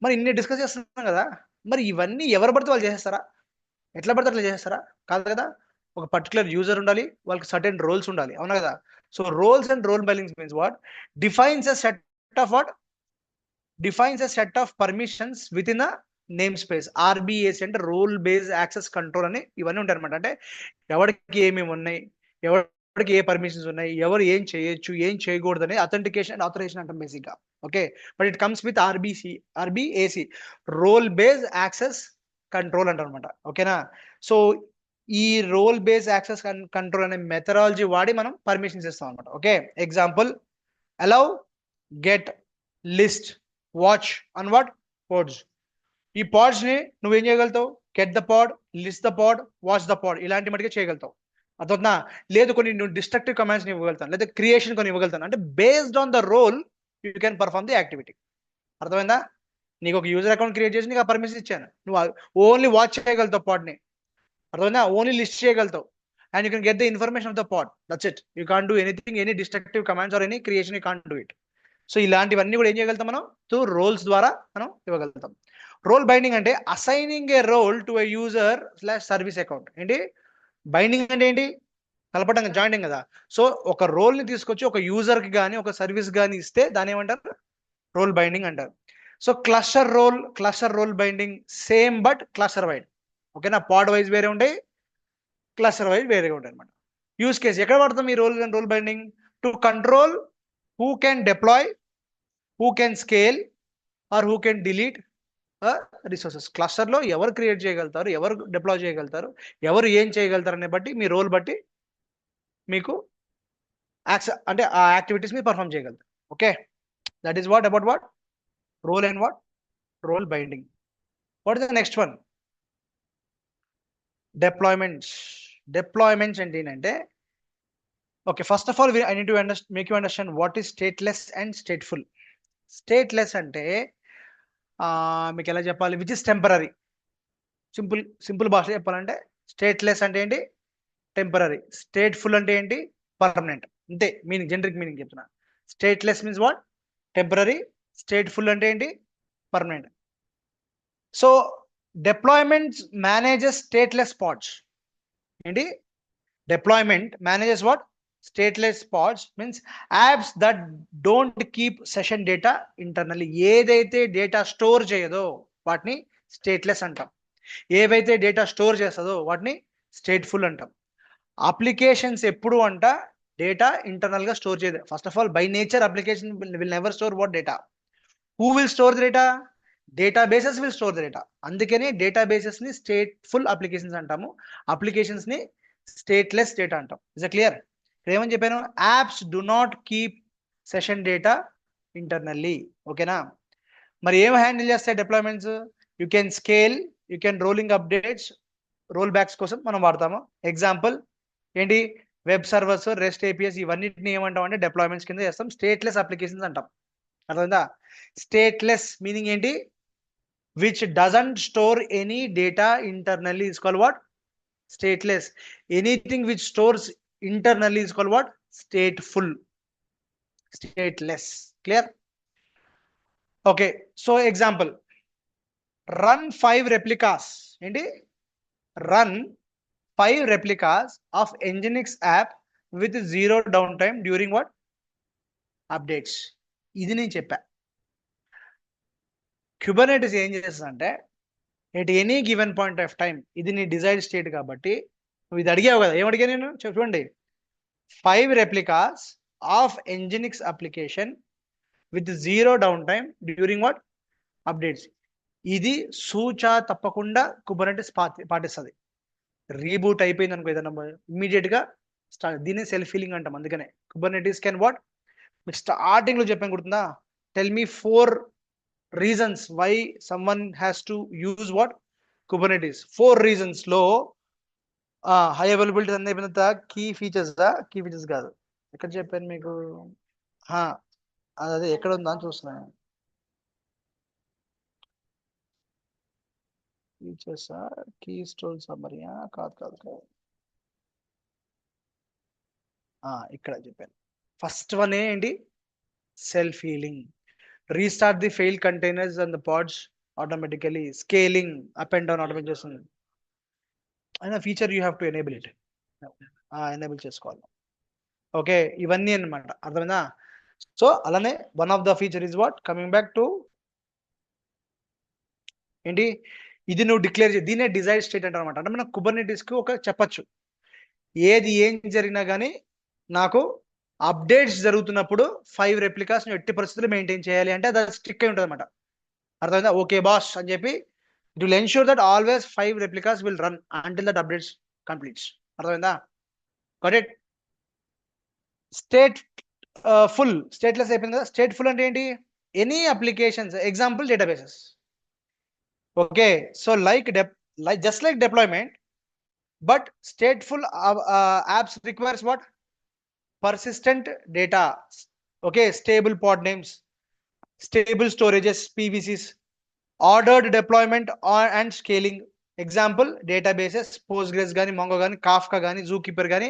మరి ఇన్ని discuss చేస్తున్నాం కదా, మరి ఇవన్నీ ఎవరు పడితే వాళ్ళు చేసేస్తారా? ఎట్లా పడితే అట్లా చేసేస్తారా? కాదు కదా. ఒక పర్టికులర్ యూజర్ ఉండాలి, వాళ్ళకి సర్టెన్ రోల్స్ ఉండాలి, అవునా కదా? So roles and role bindings means what? Defines a set of permissions within a name space. RBAC అంటే రోల్ బేస్ యాక్సెస్ కంట్రోల్ అని ఇవన్నీ ఉంటాయి అనమాట. అంటే ఎవరికి ఏమేమి ఉన్నాయి, ఎవరికి ఏ పర్మిషన్స్ ఉన్నాయి, ఎవరు ఏం చేయొచ్చు, ఏం చేయకూడదు అనేది అథెంటికేషన్ అండ్ ఆథరైజేషన్ అంటాం బేసిక్ గా. Okay, but it comes with RBAC, role base access control అంటారు అనమాట. ఓకేనా? సో ఈ రోల్ బేస్ యాక్సెస్ కంట్రోల్ అనే మెథడాలజీ వాడి మనం పర్మిషన్స్ ఇస్తాం అనమాట. Okay, example allow, get, list, watch and what? Pods. ఈ పాడ్స్ ని నువ్వేం చేయగలుగుతావు? Get the pod, list the pod, watch the pod, ఇలాంటి మటుకే చేయగలుగుతావు. అర్థవుతుందా? లేదు కొన్ని నువ్వు డిస్ట్రక్టివ్ కమాండ్స్ ఇవ్వగలుగుతాను, లేదా క్రియేషన్ కొన్ని ఇవ్వగలుగుతాను. అంటే based on the role you can perform the activity. అర్థమైందా? నీకు ఒక యూజర్ అకౌంట్ క్రియేట్ చేసి నీకు ఆ పర్మిషన్ ఇచ్చాను, నువ్వు ఓన్లీ వాచ్ చేయగలుగుతావు పాడ్ని. అర్థమైందా? ఓన్లీ లిస్ట్ చేయగలుగుతావు. And you can get the information of the pod, that's it. You can't do anything, any destructive commands or any creation, you can't do it. So ఇలాంటివన్నీ కూడా ఏం చేయగలుగుతాం మనం? త్రూ రోల్స్ ద్వారా మనం ఇవ్వగలుగుతాం. రోల్ బైండింగ్ అంటే assigning a role to a user slash service account. ఏంటి బైండింగ్ అంటే? ఏంటి? కలపడం, జాయినింగ్ కదా. సో ఒక రోల్ ని తీసుకొచ్చి ఒక యూజర్ కి కానీ ఒక సర్వీస్ కానీ ఇస్తే దాని ఏమంటారు? రోల్ బైండింగ్ అంటారు. So cluster role binding same but cluster wide. ఓకేనా? పాడ్ వైజ్ వేరే ఉంటాయి, క్లస్టర్ వైజ్ వేరేగా ఉంటాయి అనమాట. యూస్ కేసు ఎక్కడ వాడతాం ఈ role binding? To control who can deploy, who can scale or who can delete resources. క్లస్టర్లో ఎవరు క్రియేట్ చేయగలుగుతారు, ఎవరు డిప్లాయ్ చేయగలుగుతారు, ఎవరు ఏం చేయగలుగుతారు అనే బట్టి మీ రోల్ బట్టి మీకు అంటే ఆ యాక్టివిటీస్ మీరు పర్ఫామ్ చేయగలుగుతారు. Okay, that is what about what? Role and what? Role binding. What is the next one? deployments అంటే ఏంటంటే, okay, first of all I need to make you understand what is stateless and stateful. Stateless అంటే మీకు ఎలా చెప్పాలి? Which is temporary. Simple భాష చెప్పాలంటే stateless అంటే ఏంటి? టెంపరరీ. స్టేట్ఫుల్ అంటే ఏంటి? పర్మనెంట్. అంతే మీనింగ్, జనరిక్ మీనింగ్ చెప్తున్నా. Stateless means what? Temporary. Stateful అంటే ఏంటి? Permanent. So deployment manages stateless pods. ఏంటి? deployment manages what? Stateless pods means apps that don't keep session data internally. ఏదైతే డేటా స్టోర్ చేయదో వాటిని stateless అంటాం. ఏవైతే data store చేస్తుందో వాటిని స్టేట్ఫుల్ అంటాం. అప్లికేషన్స్ ఎప్పుడు అంట డేటా ఇంటర్నల్ గా స్టోర్ చేయదు. First of all by nature application will never store what data. Who will store the data? Databases will store the data. అందుకనే డేటాబేసెస్ ని స్టేట్ఫుల్ అప్లికేషన్స్ అంటాము, అప్లికేషన్స్ ని స్టేట్లెస్ డేటా అంటాం. Is clear? ఏమని చెప్పాను? Apps do not keep session data internally. ఓకేనా? మరి ఏం హ్యాండిల్ చేస్తాయి deployments? You can scale, you can rolling updates, roll backs కోసం మనం వాడతాము. ఎగ్జాంపుల్ ఏంటి? వెబ్ సర్వర్స్, రెస్ట్ ఏపీఎస్, ఇవన్నిటిని ఏమంటాం అంటే డిప్లాయ్మెంట్స్ కింద చేస్తాం. స్టేట్లెస్ అప్లికేషన్స్ అంటాం. అర్థమైందా? స్టేట్లెస్ మీనింగ్ ఏంటి? Which doesn't store any data internally is called what? Stateless. Anything which stores internally is called what? Stateful. Stateless. Clear? Okay. So example. Run 5 replicas. Indi? Run 5 replicas of Nginx app with 0 downtime during what? Updates. ఇది నేను చెప్పా. Kubernetes ఏం చేస్తుందంటే at any given point of time, ఇది నీ desired state కాబట్టి నువ్వు ఇది అడిగావు కదా, ఏం అడిగా నేను చూడండి. 5 replicas of Nginx application with 0 downtime during what? Updates. ఇది సూచా తప్పకుండా కుబర్నెటిస్ పాటిస్తుంది. రీబూట్ అయిపోయింది అనుకో ఏదైనా ఇమీడియట్ గా స్టార్ట్. దీన్ని సెల్ఫ్ హీలింగ్ అంటాం. అందుకనే కుబర్నెటిస్ కెన్ వాట్? మీకు స్టార్టింగ్ లో చెప్పాను గుర్తుందా? Tell me 4 reasons why someone has to use what? Kubernetes. 4 reasons లో హై అవైలబిలిటీ అన్నీ అయిపోయిన తర్వాత కీ ఫీచర్స్ కాదు, ఎక్కడ చెప్పాను మీకు? అదే ఎక్కడ ఉందా అని చూస్తున్నాను. ఫీచర్స్ కీ స్టోర్ సమ్మరియా? కాదు, ఇక్కడ చెప్పాను. ఫస్ట్ వన్ ఏంటి? Self healing. Restart the fail containers and the pods automatically. Scaling up and down automate చేస్తుంది. అయినా feature you have to enable it. Enable చేసుకోవాలి. ఓకే, ఇవన్నీ అన్నమాట. అర్థమైందా? సో అలానే one of the feature is what? Coming back to ఏంటి? ఇది నువ్వు డిక్లేర్ దీనే డిజైర్డ్ స్టేట్ అంటారు అనమాట. అంటే మనం కుబర్నెటిస్ కి ఒక చెప్పచ్చు, ఏది ఏం జరిగినా కానీ నాకు అప్డేట్స్ జరుగుతున్నప్పుడు 5 రెప్లికాస్ ఎట్టి పరిస్థితులు మెయింటైన్ చేయాలి అంటే అది స్ట్రిక్ అయి ఉంటుంది అనమాట. అర్థమైందా? ఓకే బాస్ అని చెప్పి it will ensure that always 5 replicas will run until that updates completes. అర్థమైందా? Got it? Stateful, stateless అయిపోయింది కదా. స్టేట్ ఫుల్ అంటే ఏంటి? Any applications, example databases. Okay, so like just like deployment, but stateful apps requires what? Persistent data. Okay, stable pod names, stable storages, PVCs, ordered deployment and scaling. Example databases, Postgres gani, Mongo gani, Kafka gani, Zookeeper gani.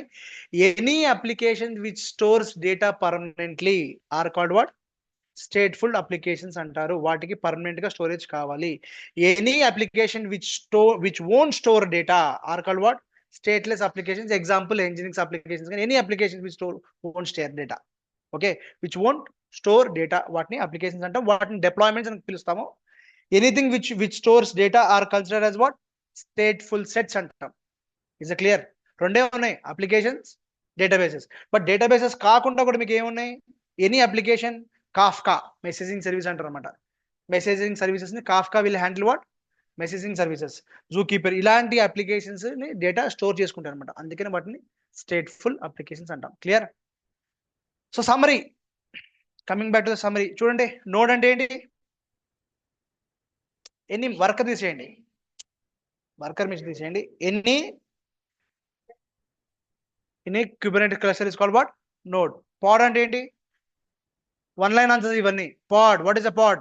Any application which stores data permanently are called what? Stateful applications అంటారు. వాటికి permanent గా storage కావాలి. Any application which won't store data or called what? Stateless applications. Example Nginx applications కానీ any application which won't store data. Okay, which won't store data, వాటిని applications అంటాం. వాటిని deployments అని పిలుస్తాము. Anything which stores data or considered as what? Stateful sets అంటాం. Is clear? రెండే ఉన్నాయి, applications, databases. But databases కాకుండా కూడా మీకు ఏమున్నాయి? Any application, Kafka messaging service అంటారు అనమాట. మెసేజింగ్ సర్వీసెస్ ని Kafka will handle what? Messaging services. ZooKeeper, ఇలాంటి అప్లికేషన్స్ ని డేటా స్టోర్ చేసుకుంటారు అనమాట. అందుకని వాటిని స్టేట్ఫుల్ అప్లికేషన్స్ అంటాం. Clear? So summary, coming back to the summary. చూడండి, నోడ్ అంటే ఏంటి? ఎన్ని వర్కర్ తీసేయండి, వర్కర్ మిషన్ తీసేయండి. ఎన్ని Kubernetes cluster is called what? Node. Pod అంటే ఏంటి? వన్ లైన్ ఆన్సర్స్ ఇవన్నీ. Pod, what is a pod?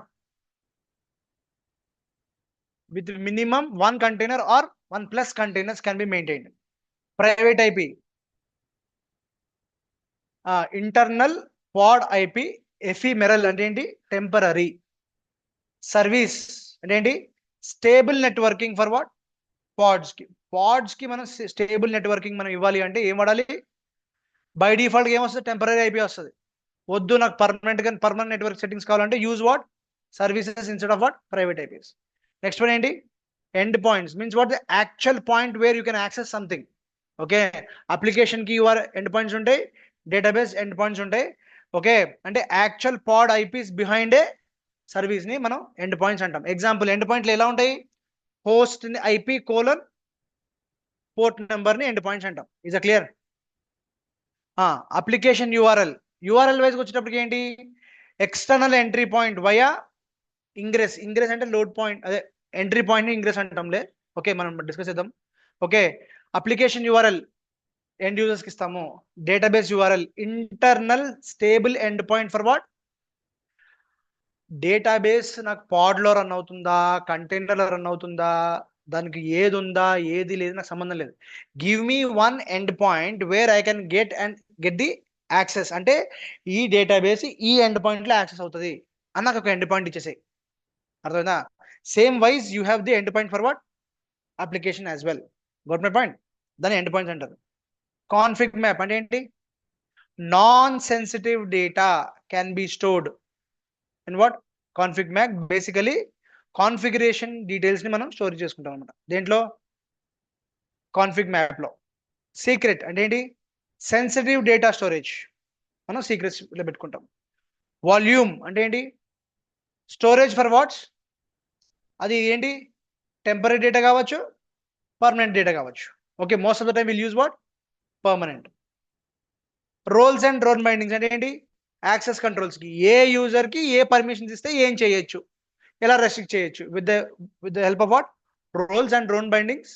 With minimum 1 container or 1+ containers can be maintained. Private IP, internal pod IP. Ephemeral అంటే ఏంటి? Temporary. Service అంటే ఏంటి? Stable networking for what? Pods కి మనం stable networking మనం ఇవ్వాలి అంటే ఏం వాడాలి? బై డిఫాల్ట్ గా ఏమొస్తుంది? టెంపరరీ ఐపీ వస్తుంది. వద్దు నాకు పర్మనెంట్ నెట్వర్క్ సెట్టింగ్స్ కావాలంటే use what? Services instead of what? Private IPs. Next one ఏంటి? End points means what? The actual point where you can access something. Okay, application కి your end points ఉంటాయి, database end points ఉంటాయి. Okay, అంటే actual pod IPs behind a service ని మనం end points అంటాం. Example end పాయింట్లు ఎలా ఉంటాయి? Host IP colon port number ని ఎండ్ పాయింట్స్ అంటాం. Is a clear? Application URL URL wise వచ్చేటప్పటికి ఏంటి, external entry point via ingress. Ingress అంటే లోడ్ పాయింట్, అదే ఎంట్రీ పాయింట్ ని ఇంగ్రెస్ అంటాంలే. ఓకే, మనం డిస్కస్ చేద్దాం. Okay, application URL end users కి ఇస్తాము. Database URL internal stable end point for what, database నాకు పాడ్లో రన్ అవుతుందా, కంటైనర్లో రన్ అవుతుందా, దానికి ఏది ఉందా ఏది లేదు నాకు సంబంధం లేదు. Give me one end point where I can get the access, అంటే ఈ డేటాబేస్ ఈ ఎండ్ పాయింట్లో యాక్సెస్ అవుతుంది అని నాకు ఒక ఎండ్ పాయింట్ ఇచ్చేసాయి. అర్థమైందా? Same wise you have the end point for what, application as well. Got my point? దాన్ని ఎండ్ పాయింట్స్ అంటారు. కాన్ఫిగ్ మ్యాప్ అంటే ఏంటి, non sensitive data can be stored and what, config map basically configuration details ని మనం store చేసుకుంటాం అనమాట దేంట్లో, config map లో. సీక్రెట్ అంటే ఏంటి, సెన్సిటివ్ డేటా స్టోరేజ్, మనం సీక్రెట్స్ లో పెట్టుకుంటాం. వాల్యూమ్ అంటే ఏంటి, స్టోరేజ్ ఫర్ వాట్స్, అది ఏంటి, టెంపరీ డేటా కావచ్చు, పర్మనెంట్ డేటా కావచ్చు. Okay, most of the time will use what, permanent. Roles and role bindings అంటే ఏంటి, యాక్సెస్ కంట్రోల్స్ కి ఏ యూజర్ కి ఏ పర్మిషన్స్ ఇస్తే ఏం చేయొచ్చు, ఎలా రెస్ట్రిక్ట్ చేయొచ్చు. With the help of what, roles and role bindings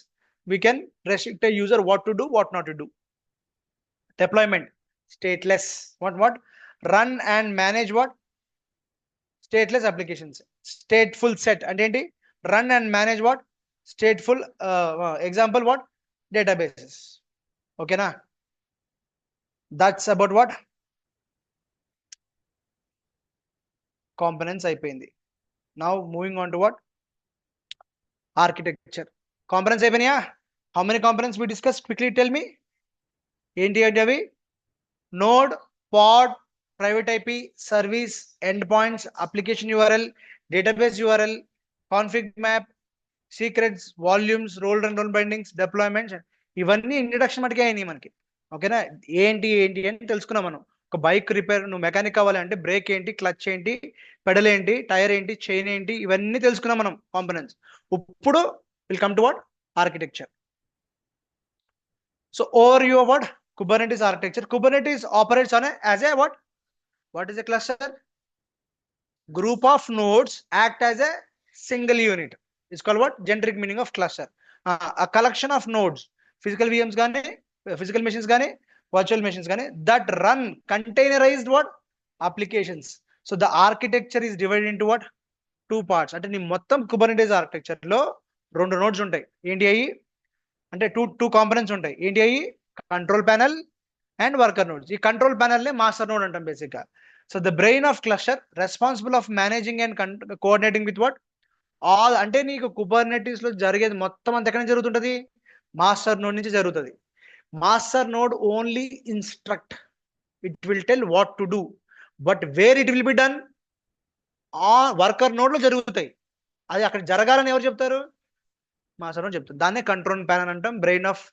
we can restrict a user what to do, what not to do. Deployment, stateless. What run and manage what, stateless applications. Stateful set and enti, run and manage what, stateful example what, databases. Okay na, that's about what, components అయిపోయింది. Now moving on to what, architecture. Components అయిపోయినాయా? How many components we discussed, quickly tell me. ఏంటి అంటే అవి, node, pod, private IP, service, endpoints, application URL, database URL, config map, secrets, volumes, role and role bindings, deployments. ఇవన్నీ introduction మటుకే అయినాయి మనకి. ఓకేనా, ఏంటి ఏంటి అని తెలుసుకున్నాం మనం. ఒక బైక్ రిపేర్, నువ్వు మెకానిక్ కావాలంటే బ్రేక్ ఏంటి, క్లచ్ ఏంటి, పెడల్ ఏంటి, టైర్ ఏంటి, చైన్ ఏంటి, ఇవన్నీ తెలుసుకున్నాం మనం కాంపోనెంట్స్. ఇప్పుడు will come to what, architecture. So over you what, Kubernetes architecture. Kubernetes operates on as a what? What is a cluster? Group of nodes act as a single unit. It's called what? Generic meaning of cluster. A collection of nodes, physical VMs gaane, physical machines gaane, virtual machines gaane, that run containerized what? Applications. So the architecture is divided into what? Two parts. అంటే నీ మొత్తం Kubernetes architecture లో రెండు nodes ఉంటాయి. ఏంటి అయ్యి అంటే two components ఉంటాయి. ఏంటి అయ్యి, control panel and worker nodes. ఈ కంట్రోల్ ప్యానల్ ని మాస్టర్ నోడ్ అంటాం బేసిక్ గా. So the brain of cluster responsible of managing and coordinating with what, all. అంటే నీకు కుబర్నెటీస్ లో జరిగేది మొత్తం అంత ఎక్కడ నుంచి జరుగుతుంటది, మాస్టర్ నోడ్ నుంచి జరుగుతుంది. Master node only instruct, it will tell what to do, but where it will be done, ఆ వర్కర్ నోడ్ లో జరుగుతాయి. అది అక్కడ జరగాలని ఎవరు చెప్తారు, మాస్టర్ నోడ్ చెప్తారు. దాన్నే కంట్రోల్ ప్యానల్ అంటాం, బ్రెయిన్ ఆఫ్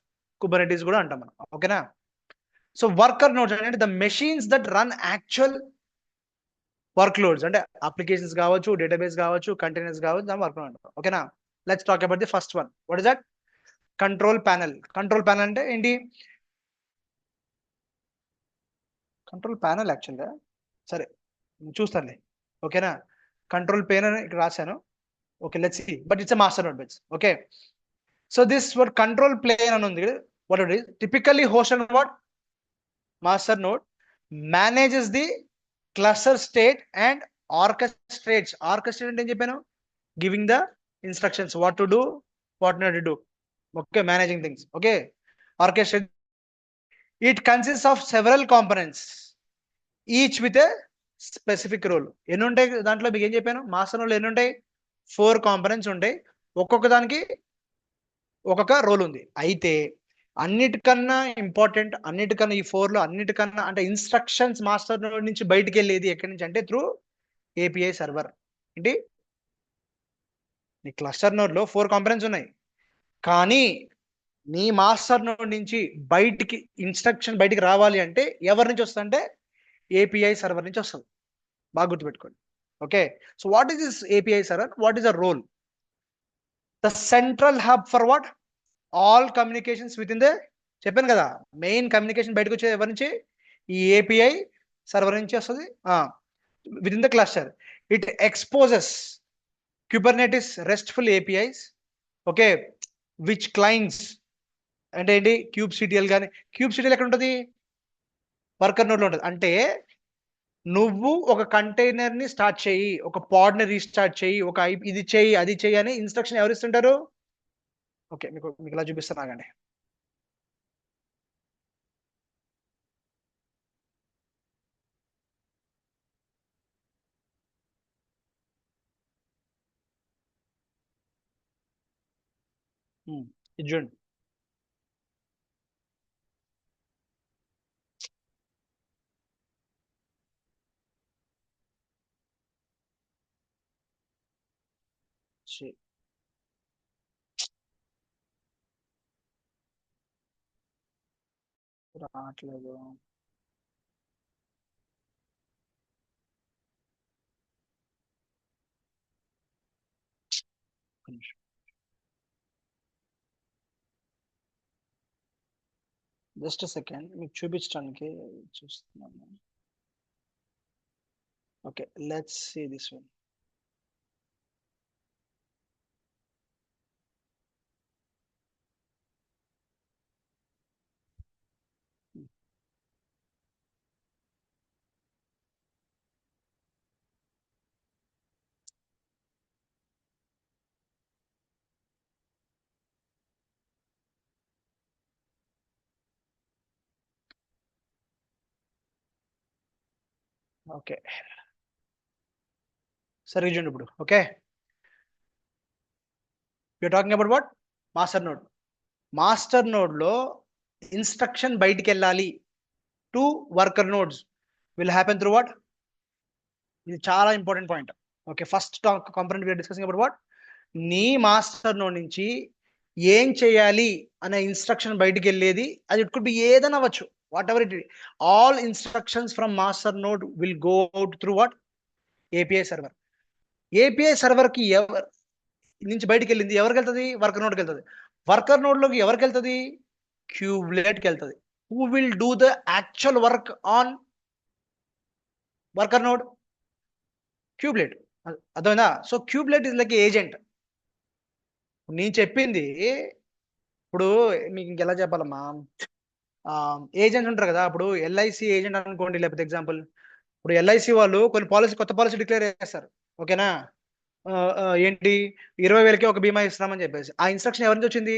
కుబర్నెటీస్ కూడా అంటాం మనం. ఓకేనా. సో వర్కర్ నోడ్స్ అంటే the machines that run actual work loads, అంటే అప్లికేషన్స్ కావచ్చు, డేటాబేస్ కావచ్చు, కంటైనర్స్ కావచ్చు, దాని వర్క్ అంటారు. ఓకేనా. Let's talk about the first one. What is that, control panel. Control panel అంటే ఏంటి, కంట్రోల్ ప్యానల్ యాక్చువల్గా సరే చూస్తానులే. ఓకేనా, కంట్రోల్ ప్యానల్ అని ఇక్కడ రాశాను. Okay, let's see, but it's a master node base. Okay, so this were control plane అని ఉంది. What it is, typically host and what, master node manages the cluster state and orchestrates. Orchestrate అంటే ఏం చెప్పాను, giving the instructions what to do, what not to do. Okay, managing things. Okay, orchestrate. It consists of several components, each with a specific role. ఎన్ని ఉంటాయి దాంట్లో, మీకు ఏం చెప్పాను, master node ఎన్ని ఉంటాయి, 4 కాంపోనెంట్స్ ఉంటాయి. ఒక్కొక్క దానికి ఒక్కొక్క రోల్ ఉంది. అయితే అన్నిటికన్నా ఇంపార్టెంట్, అన్నిటికన్నా ఈ 4 లో అన్నిటికన్నా అంటే ఇన్స్ట్రక్షన్స్ మాస్టర్ నోడ్ నుంచి బయటికి వెళ్ళేది ఎక్కడి నుంచి అంటే త్రూ ఏపీఐ సర్వర్. ఏంటి, నీ క్లస్టర్ నోడ్ లో 4 కాంపోనెంట్స్ ఉన్నాయి, కానీ నీ మాస్టర్ నోడ్ నుంచి బయటికి ఇన్స్ట్రక్షన్ బయటికి రావాలి అంటే ఎవరి నుంచి వస్తుంది అంటే ఏపీఐ సర్వర్ నుంచి వస్తుంది. బాగా గుర్తుపెట్టుకోండి. Okay, so what is this API server, what is the role, the central hub for what, all communications with in the, చెప్పాను కదా మెయిన్ కమ్యూనికేషన్ బయటకు వచ్చేది ఎవరి నుంచి, ఈ ఏపీఐ సర్వర్ నుంచి వస్తుంది with in the cluster. It exposes Kubernetes RESTful APIs, okay, which clients అంటే ఏంటి, kubectl కానీ, kubectl ఎక్కడ ఉంటుంది, వర్కర్ నోడ్లో ఉంటుంది. అంటే నువ్వు ఒక కంటైనర్ ని స్టార్ట్ చేయి, ఒక పాడ్ ని రీస్టార్ట్ చేయి, ఒక ఇది చేయి అది చేయి అని ఇన్స్ట్రక్షన్ ఎవరు ఇస్తుంటారు? ఓకే, మీకు ఇలా చూపిస్తాను ఆగండి. ఇది చూడండి. రావట్లేదు. జస్ట్ సెకండ్ మీకు చూపించడానికి చూస్తున్నాను. Okay, let's see this one. Okay, సరే చూడండి ఇప్పుడు. Okay, you're talking about what, master node. Master node లో ఇన్స్ట్రక్షన్ బయటికి వెళ్ళాలి to worker nodes will happen through what, ఇది చాలా important point. Okay, first component we're discussing about what, నీ master node నుంచి ఏం చేయాలి అనే ఇన్స్ట్రక్షన్ బయటికి వెళ్ళేది, అది ఇట్ కుడ్ బి ఏదైనా అవ్వచ్చు, what ever it, all instructions from master node will go out through what, API server. API server కి ఎవరు నుంచి బయటికి వెళ్ళింది ఎవరికి వెళ్తుంది, వర్కర్ నోడ్కి వెళ్తుంది. వర్కర్ నోడ్లోకి ఎవరికి వెళ్తుంది, క్యూబ్లెట్కి వెళ్తుంది. Who will do the actual work on worker node, kubelet. అర్థమైందా? So kubelet is like agent. నేను చెప్పింది ఇప్పుడు మీకు ఇంకెలా చెప్పాలమ్మా, ఏజెంట్స్ ఉంటారు కదా, ఇప్పుడు ఎల్ఐసి ఏజెంట్ అనుకోండి, లేకపోతే ఎగ్జాంపుల్ ఇప్పుడు ఎల్ఐసి వాళ్ళు కొన్ని పాలసీ, కొత్త పాలసీ డిక్లేర్ చేస్తారు. ఓకేనా, ఏంటి 20,000కి ఒక బీమా ఇస్తున్నామని చెప్పేసి, ఆ ఇన్స్ట్రక్షన్ ఎవరి నుంచి వచ్చింది,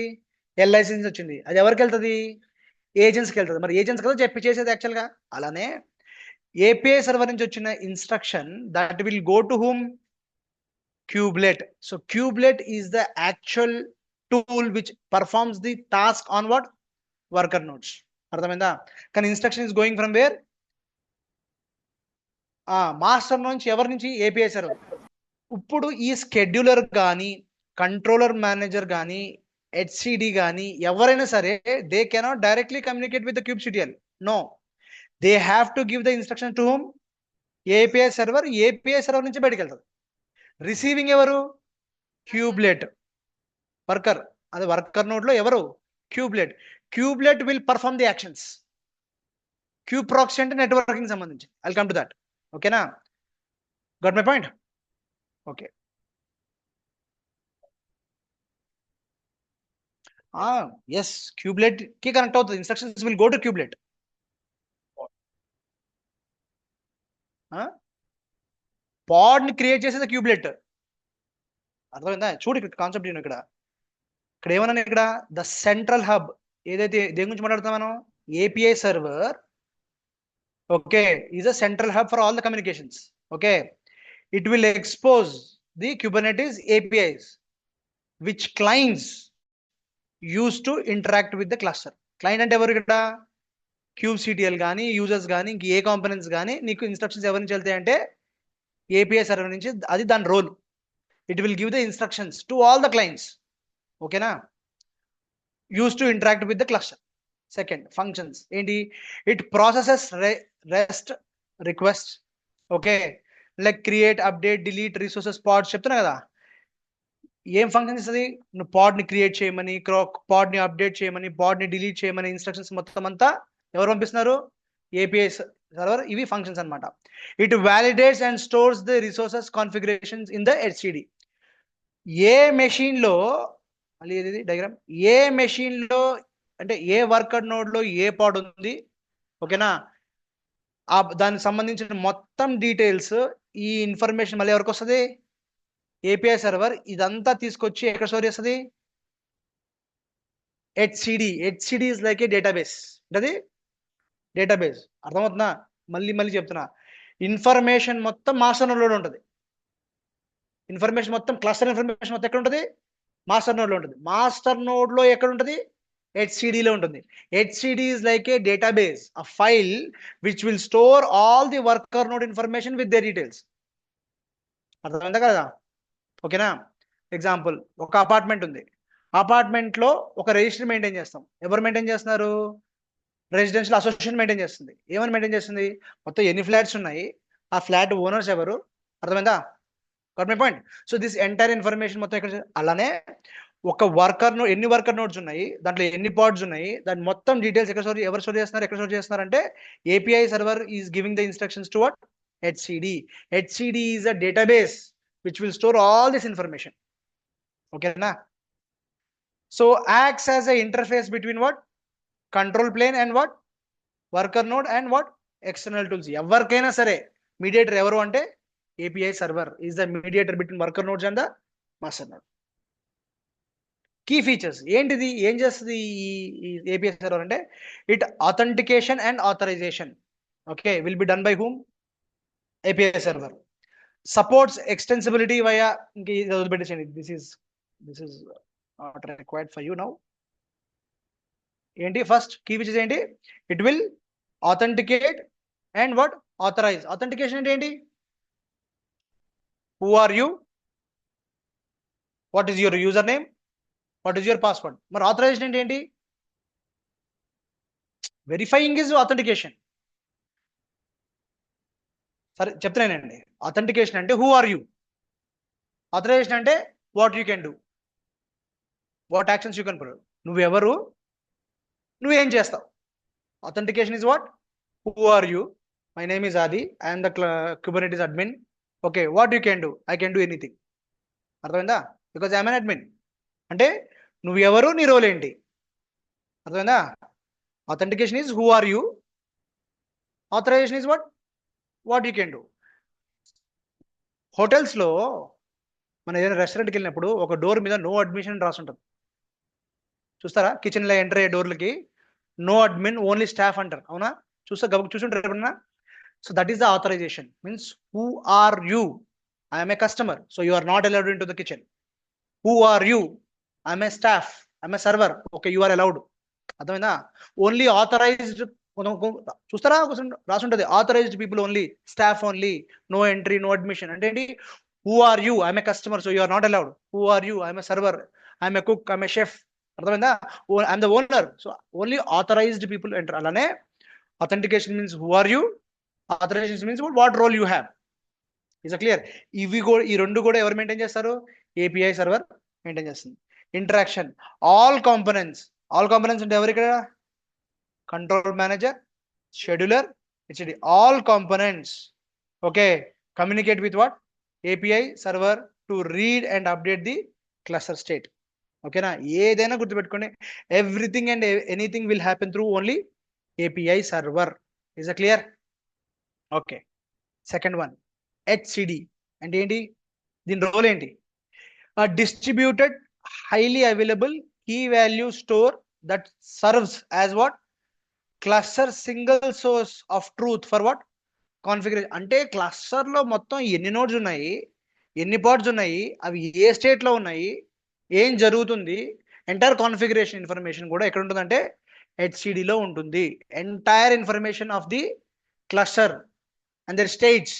ఎల్ఐసి నుంచి వచ్చింది. అది ఎవరికి వెళ్తుంది, ఏజెంట్స్కి వెళ్తుంది. మరి ఏజెంట్స్ కదా చెప్పి చేసేది యాక్చువల్గా. అలానే ఏపీఐ సర్వర్ నుంచి వచ్చిన instruction that will go to whom, cubelet. So cubelet is the actual tool which performs the task on what, worker nodes. అర్థమైందా? కానీ instruction is going from where, master నుంచి, ఎవరి నుంచి, ఏపీఐ సర్వర్. ఇప్పుడు ఈ scheduler కానీ, కంట్రోలర్ మేనేజర్ కానీ, హెచ్సిడి కానీ ఎవరైనా సరే, they cannot directly communicate with the kubectl. No, they have to give the instruction to whom, API server. API server నుంచి బయటకు వెళ్తుంది. రిసీవింగ్ ఎవరు, క్యూబ్లెట్, వర్కర్. అది వర్కర్ నోడ్ లో ఎవరు, kubelet. Kubelet will perform the actions. Kube proxy అంటే networking సంబంధించి. I'll come to that. ఓకేనా, got my point? Okay, yes, kubelet కి కనెక్ట్ అవుతుంది. Instructions will go to kubelet. Pod ని క్రియేట్ చేసేది క్యూబ్లెట్. అర్థమైందా? చూడు ఇక్కడ కాన్సెప్ట్ ఇక్కడ ఇక్కడ ఏమన్నా, ఇక్కడ ద సెంట్రల్ హబ్, ఏదైతే దేని గురించి మాట్లాడుతాం మనం, API server. Okay, is a central hub for all the communications. Okay, it will expose the Kubernetes APIs which clients use to interact with the cluster. Client అంటే ఎవరు ఇక్కడ, kubectl కానీ, users కానీ, ఇంక ఏ కాంపోనెంట్స్ కానీ నీకు ఇన్స్ట్రక్షన్స్ ఎవరి నుంచి వెళ్తాయి అంటే ఏపీఐ సర్వర్ నుంచి. అది దాని రోల్. It will give the instructions to all the clients. ఓకేనా, use to interact with the cluster. Second, functions ఏంటి, it processes rest request. Okay, like create, update, delete resources, pods చెప్తున్నా కదా. ఏం ఫంక్షన్ ఇస్తుంది, నువ్వు పాడ్ ని క్రియేట్ చేయమని, పాడ్ ని అప్డేట్ చేయమని, పాడ్ ని డిలీట్ చేయమని ఇన్స్ట్రక్షన్స్ మొత్తం అంతా ఎవరు పంపిస్తున్నారు, ఏపీఐ సర్వర్ ఇవి ఫంక్షన్స్ అన్నమాట. It validates and stores the resources configurations in the హెచ్సిడి. ఏ మెషిన్ లో మళ్ళీ ఇది డయాగ్రామ్, ఏ మెషిన్ లో అంటే ఏ వర్కర్ నోడ్ లో ఏ పాడ్ ఉంది, ఓకేనా, దానికి సంబంధించిన మొత్తం డీటెయిల్స్ ఈ ఇన్ఫర్మేషన్ మళ్ళీ ఎవరికి వస్తుంది, ఏపీఐ సర్వర్ ఇదంతా తీసుకొచ్చి ఎక్కడ స్టోర్ చేస్తుంది, హెచ్సిడి. హెచ్సిడి ఇస్ లైక్ ఏ డేటాబేస్. అది డేటాబేస్. అర్థమవుతుందా? మళ్ళీ మళ్ళీ చెప్తున్నా, ఇన్ఫర్మేషన్ మొత్తం మాస్టర్ నోడ్లో ఉంటుంది. ఇన్ఫర్మేషన్ మొత్తం క్లస్టర్ ఇన్ఫర్మేషన్ మొత్తం ఎక్కడ ఉంటుంది, మాస్టర్ నోడ్లో ఉంటుంది. మాస్టర్ నోడ్లో ఎక్కడ ఉంటుంది, హెచ్సిడిలో ఉంటుంది. హెచ్సిడి is like a database, a file which will store all the worker node information with they details. అర్థమైందా కదా? ఓకేనా? ఎగ్జాంపుల్, ఒక అపార్ట్మెంట్ ఉంది. అపార్ట్మెంట్ లో ఒక రిజిస్టర్ మెయింటైన్ చేస్తాం. ఎవరు మెయింటైన్ చేస్తున్నారు, రెసిడెన్షియల్ అసోసియేషన్ మెయింటైన్ చేస్తుంది. ఏమని మెయింటైన్ చేస్తుంది, మొత్తం ఎన్ని ఫ్లాట్స్ ఉన్నాయి, ఆ ఫ్లాట్ ఓనర్స్ ఎవరు, అర్థమైందా? Got my point. So this entire information మొత్తం ఇక్కడ. అలానే ఒక వర్కర్ నోడ్, ఎన్ని వర్కర్ నోడ్స్ ఉన్నాయి, దాంట్లో ఎన్ని పాడ్స్ ఉన్నాయి, దాని మొత్తం డీటెయిల్స్ ఎవరు స్టోర్ చేస్తున్నారు, ఎక్కడ స్టోర్ చేస్తున్నారు అంటే API server is giving the instructions to what, హెచ్సిడి. హెచ్సిడి is a database which will store all this information. Okay na? So acts as a interface between what, control plane and what, worker node and what, external tools. ఎవరికైనా సరే mediator ఎవరు అంటే API server is the mediator between worker nodes and the master node. Key features ఏంటిది, ఏం చేస్తుంది ఈ API server అంటే, it authentication and authorization, okay, will be done by whom, API server. Supports extensibility via, this is not required for you now. ఏంటి first key features ఏంటి, it will authenticate and what, authorize. Authentication అంటే ఏంటి, who are you, what is your user name, what is your password. మరి authorization అంటే ఏంటి, verifying is authentication. సరే చెప్తున్నానండి, authentication అంటే హూ ఆర్ యూ, ఆథరైజేషన్ అంటే what you can do, what actions you can provide, నువ్వెవరు, నువ్వేం చేస్తావు. Authentication is what, who are you, my name is Adi, I'm the Kubernetes admin, okay, what you can do, I can do anything. అర్థమైందా? Because I'm an admin అంటే నువ్వు ఎవరు, నీ role ఏంటి. అర్థమైందా? Authentication is who are you, authorization is what you can do. హోటల్స్లో మనం ఏదైనా రెస్టారెంట్కి వెళ్ళినప్పుడు ఒక డోర్ మీద నో అడ్మిషన్ రాసి ఉంటుంది, చూస్తారా? కిచెన్లో ఎంటర్ అయ్యే డోర్లకి నో అడ్మిన్, ఓన్లీ స్టాఫ్ అంటారు, అవునా? చూసుంటారు ఎప్పుడన్నా. So that is the authorization, means who are you, I'm a customer, so you are not allowed into the kitchen. Who are you, I'm a staff, I'm a server, okay, you are allowed. అర్థమైందా? Only authorized, చూస్తారా రాసుంటది, authorized people only, staff only, no entry, no admission. అంటే ఏంటి, who are you, I'm a customer, so you are not allowed. Who are you, I'm a server, I'm a cook, I'm a chef. అర్థమైందా? I'm the owner, so only authorized people enter. అలానే authentication means who are you, authorization means what role you have. Is clear? ఇవి కూడా, ఈ రెండు కూడా ఎవరు maintain చేస్తారు, API server maintain చేస్తుంది. ఇంటరాక్షన్, ఆల్ కాంపోనెంట్స్ అంటే ఎవరు ఇక్కడ, కంట్రోల్ మేనేజర్, షెడ్యూలర్, హెచ్డి, all components, okay, communicate with what, API server to read and update the cluster state. ఓకేనా? ఏదైనా గుర్తుపెట్టుకోండి, everything and anything will happen through only API server. Is clear? Okay. Second one, హెచ్సిడి అంటే ఏంటి, దీని role ఏంటి, distributed highly available key value store that serves as what, cluster single source of truth for what, configuration. అంటే cluster లో మొత్తం ఎన్ని nodes ఉన్నాయి, ఎన్ని పాడ్స్ ఉన్నాయి, అవి ఏ స్టేట్ లో ఉన్నాయి, ఏం జరుగుతుంది, ఎంటైర్ కాన్ఫిగరేషన్ ఇన్ఫర్మేషన్ కూడా ఎక్కడ ఉంటుందంటే హెచ్సిడిలో ఉంటుంది. Entire information of the cluster and their states,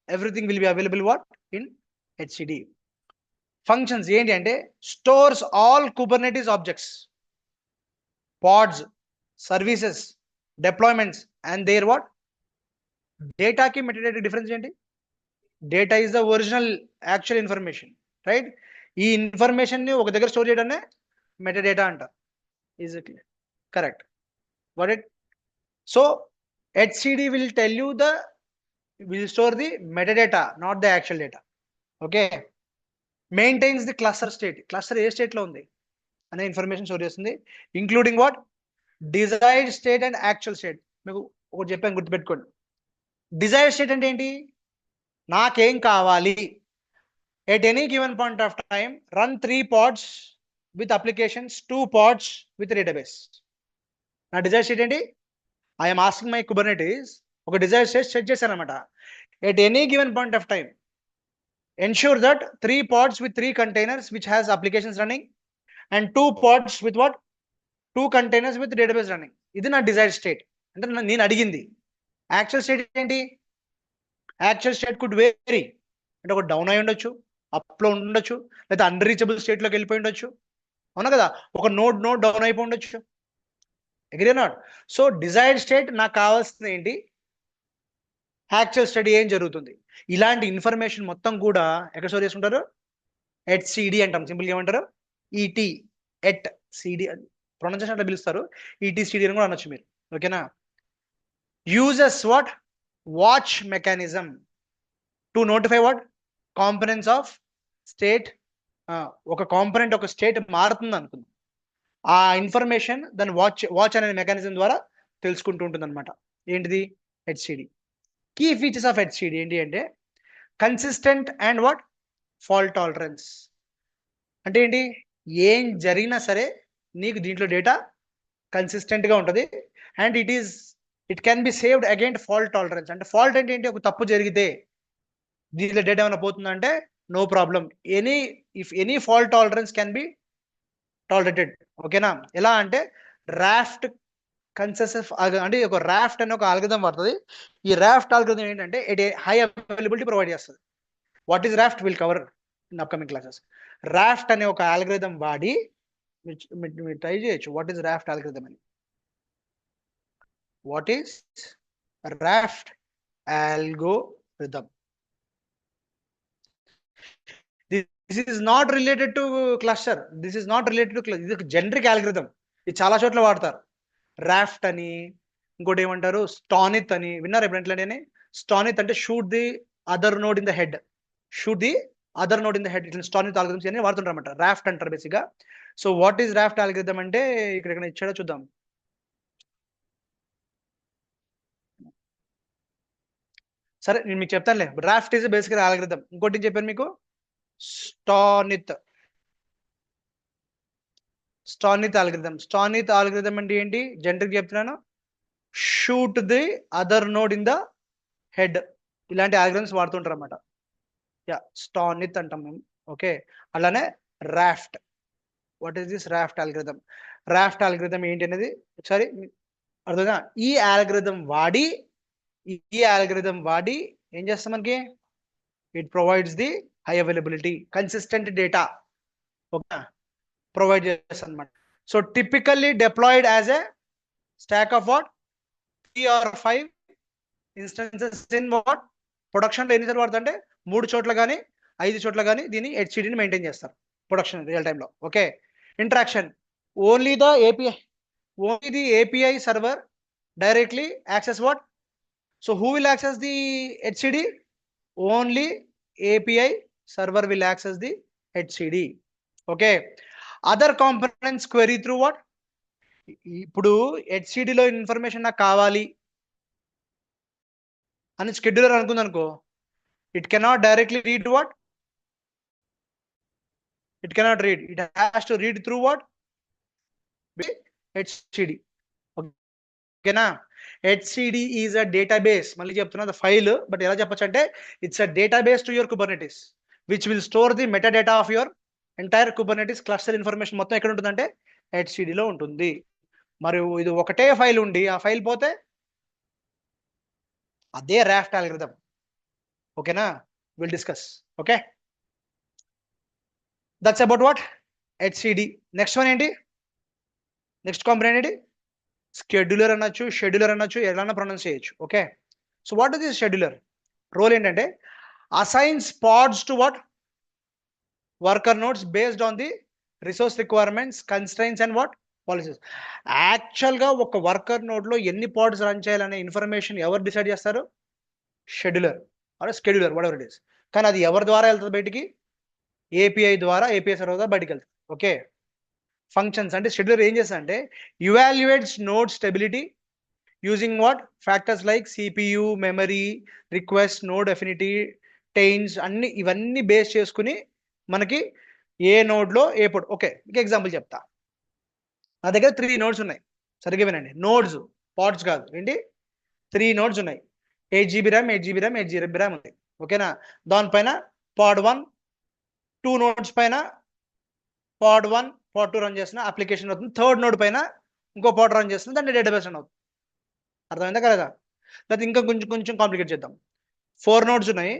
everything will be available what, in HCD. Functions ఏంటి అంటే, stores all Kubernetes objects, pods, services, deployments and their what, data కి metadata difference ఏంటి, data is the original actual information, right? ఈ information ని ఒక దగ్గర store చేయడాన్ని metadata అంటారు. Is it correct? What it? So HCD will tell you will store the metadata, not the actual data. Okay. Maintains the cluster state. Cluster A state లో ఉంది అనే information store చేస్తుంది, including what desired state and actual state. మీకు ఒకటి చెప్పాను, గుర్తుపెట్టుకోండి. Desired state అంటే ఏంటి? నాకేం కావాలి? At any given point of time run 3 pods with applications, 2 pods with database. నా డిజైర్ స్టేట్ ఏంటి? ఐఎమ్ ఆస్కింగ్ మై కుబర్నెటీస్ ఒక డిజైర్ స్టేట్ సెట్ చేశాను అనమాట. At any given point of time ensure that 3 pods with 3 containers which has applications running and 2 pods with what 2 containers with database running. ఇది నా desired state అంటే నేను అడిగింది. Actual state ఏంటి? Actual state could vary, అంటే ఒక down అయి ఉండొచ్చు, అప్లో ఉండొచ్చు, లేదా అన్రీచబుల్ స్టేట్లోకి వెళ్ళిపోయి ఉండొచ్చు. అవునా కదా? ఒక నోడ్ డౌన్ అయిపోయి ఉండొచ్చు. Agree not? So desired state నాకు కావాల్సింది ఏంటి? యాక్చువల్ స్టడీ ఏం జరుగుతుంది? ఇలాంటి ఇన్ఫర్మేషన్ మొత్తం కూడా ఎక్కడ స్టోర్ చేసుకుంటారు? HCD అంటాం. సింపుల్గా ఏమంటారు? ఈటీ ఎట్ సిడి ప్రొనౌన్సియేషన్ అట్లా పిలుస్తారు. ETCD అని కూడా అనొచ్చు మీరు. ఓకేనా? Uses what watch mechanism to notify what components of state. ఒక కాంపనెంట్ ఒక స్టేట్ మారుతుంది అనుకుంది, ఆ ఇన్ఫర్మేషన్ దాన్ని వాచ్ అనే మెకానిజం ద్వారా తెలుసుకుంటూ ఉంటుంది అనమాట. ఏంటిది? HCD. Key features of HCD ఏంటి అంటే consistent and what fault tolerance. అంటే ఏంటి? ఏం జరిగినా సరే నీకు దీంట్లో డేటా కన్సిస్టెంట్గా ఉంటుంది and it can be saved against fault tolerance. అంటే ఫాల్ట్ అంటే ఏంటి? ఒక తప్పు జరిగితే దీంట్లో డేటా ఏమైనా పోతుందంటే no problem, any fault tolerance can be tolerated. ఓకేనా? ఎలా అంటే రాఫ్ట్ కన్సెసివ్ అంటే ఒక రాఫ్ట్ అనే ఒక ఆల్గరిథం పడుతుంది. ఈ రాఫ్ట్ ఆల్గరిథం ఏంటంటే ఇట్ హై అవైలబిలిటీ ప్రొవైడ్ చేస్తుంది. What is raft will cover in upcoming classes. Raft అనే ఒక ఆల్గరిథం వాడి మీరు ట్రై చేయొచ్చు. వాట్ ఈస్ రాఫ్ట్ ఆల్గరిథం అని. What is raft algorithm? This is not related to cluster. ఇది ఒక జనరిక్ ఆల్గరిథం. ఇది చాలా చోట్ల వాడతారు. రాఫ్ట్ అని, ఇంకోటి ఏమంటారు స్టానిత్ అని. విన్నారు ఎప్పుడంటే? అని స్టానిత్ అంటే shoot the other node in the head. ఇట్లా స్టానిత్ ఆల్గరిథమ్స్ అని వాడుతుంటారు అనమాట. రాఫ్ట్ అంటారు బేసిక్గా. So what is raft algorithm అంటే ఇక్కడ ఇచ్చాడో చూద్దాం. సరే నేను మీకు చెప్తానులే. రాఫ్ట్ ఈజ్ బేసిక్గా ఆల్గరిథం. ఇంకోటి చెప్పాను మీకు, స్టానిత్ ఆల్గరిథం అంటే ఏంటి? జనరల్గా చెప్తున్నాను, shoot the other node in the head. ఇలాంటి ఆల్గరిథమ్స్ వాడుతుంటారు అన్నమాట. స్టానిత్ అంటాం మేము. ఓకే. అలానే raft. What is this raft algorithm? Raft algorithm ఏంటి అనేది ఒకసారి అర్థంగా. ఈ ఆల్గరిథం వాడి ఏం చేస్తాం మనకి? It provides the high availability, consistent data provide చేస్తుంది అనమాట. So typically deployed as a stack of what 3 or 5 instances in what ప్రొడక్షన్లో. ఎన్నిసార్లు వాడుతుంది అంటే 3 చోట్ల కానీ 5 చోట్ల కానీ దీన్ని HCDని మెయింటైన్ చేస్తారు ప్రొడక్షన్ రియల్ టైంలో. Okay. Interaction only the API server directly access what. So who will access the HCD? Only API server will access the HCD. Okay. Other components query through what. ఇప్పుడు HCDలో information నాకు కావాలి అని scheduler అనుకుంది అనుకో, it cannot directly read what. It has to read through what HCD. ఓకేనా? HCD is a database. మళ్ళీ చెప్తున్నా, file, but ఎలా చెప్పొచ్చు అంటే it's a database to your Kubernetes which will store the metadata of your entire Kubernetes cluster information మొత్తం ఎక్కడ ఉంటుందంటే HCDలో ఉంటుంది. మరియు ఇది ఒకటే ఫైల్ ఉండి ఆ ఫైల్ పోతే అదే రాఫ్ట్ ఆల్గరిథం. ఓకేనా? Will discuss. Okay. That's about what HCD. Next one ఏంటి? నెక్స్ట్ కాంపోనెంట్ ఏంటి? షెడ్యూలర్ అనొచ్చు, ఎలా ప్రొనౌన్స్ చేయొచ్చు. Okay. So what is this scheduler? Role ఏంటంటే assigns pods to what worker nodes based on the resource requirements, constraints and what policies. యాక్చువల్గా ఒక worker నోడ్లో ఎన్ని పాడ్స్ రన్ చేయాలనే ఇన్ఫర్మేషన్ ఎవరు డిసైడ్ చేస్తారు? Scheduler or scheduler, whatever it is. కానీ అది ఎవరి ద్వారా వెళ్తుంది బయటికి? ఏపీఐ ద్వారా, ఏపీఐ సర్వర్ ద్వారా బయటికి వెళ్తుంది. ఓకే, ఫంక్షన్స్ అంటే షెడ్యూలర్ ఏం చేస్తా అంటే evaluates node stability using what factors like CPU, memory, request, node affinity, taints, అన్ని ఇవన్నీ బేస్ చేసుకుని మనకి ఏ నోడ్లో ఏ పోర్ట్. ఓకే, మీకు ఎగ్జాంపుల్ చెప్తా. నా దగ్గర 3 నోడ్స్ ఉన్నాయి, సరిగ్గా వినండి. నోడ్స్, పాడ్స్ కాదు, ఏంటి? 3 నోడ్స్ ఉన్నాయి. 8 GB RAM, 8 GB RAM, 8 GB RAM ఉంది. ఓకేనా? దానిపైన పాడ్ 1, 2 నోడ్స్ పైన పాడ్ 1, పాడ్ 2 రన్ చేసిన అప్లికేషన్ అవుతుంది. థర్డ్ నోడ్ పైన ఇంకో పాడ్ రన్ చేస్తుంది, దాన్ని డేటాబేస్ రన్ అవుతుంది. అర్థమైందా కదా? లేకపోతే ఇంకా కొంచెం కొంచెం కాంప్లికేట్ చేద్దాం. 4 నోడ్స్ ఉన్నాయి,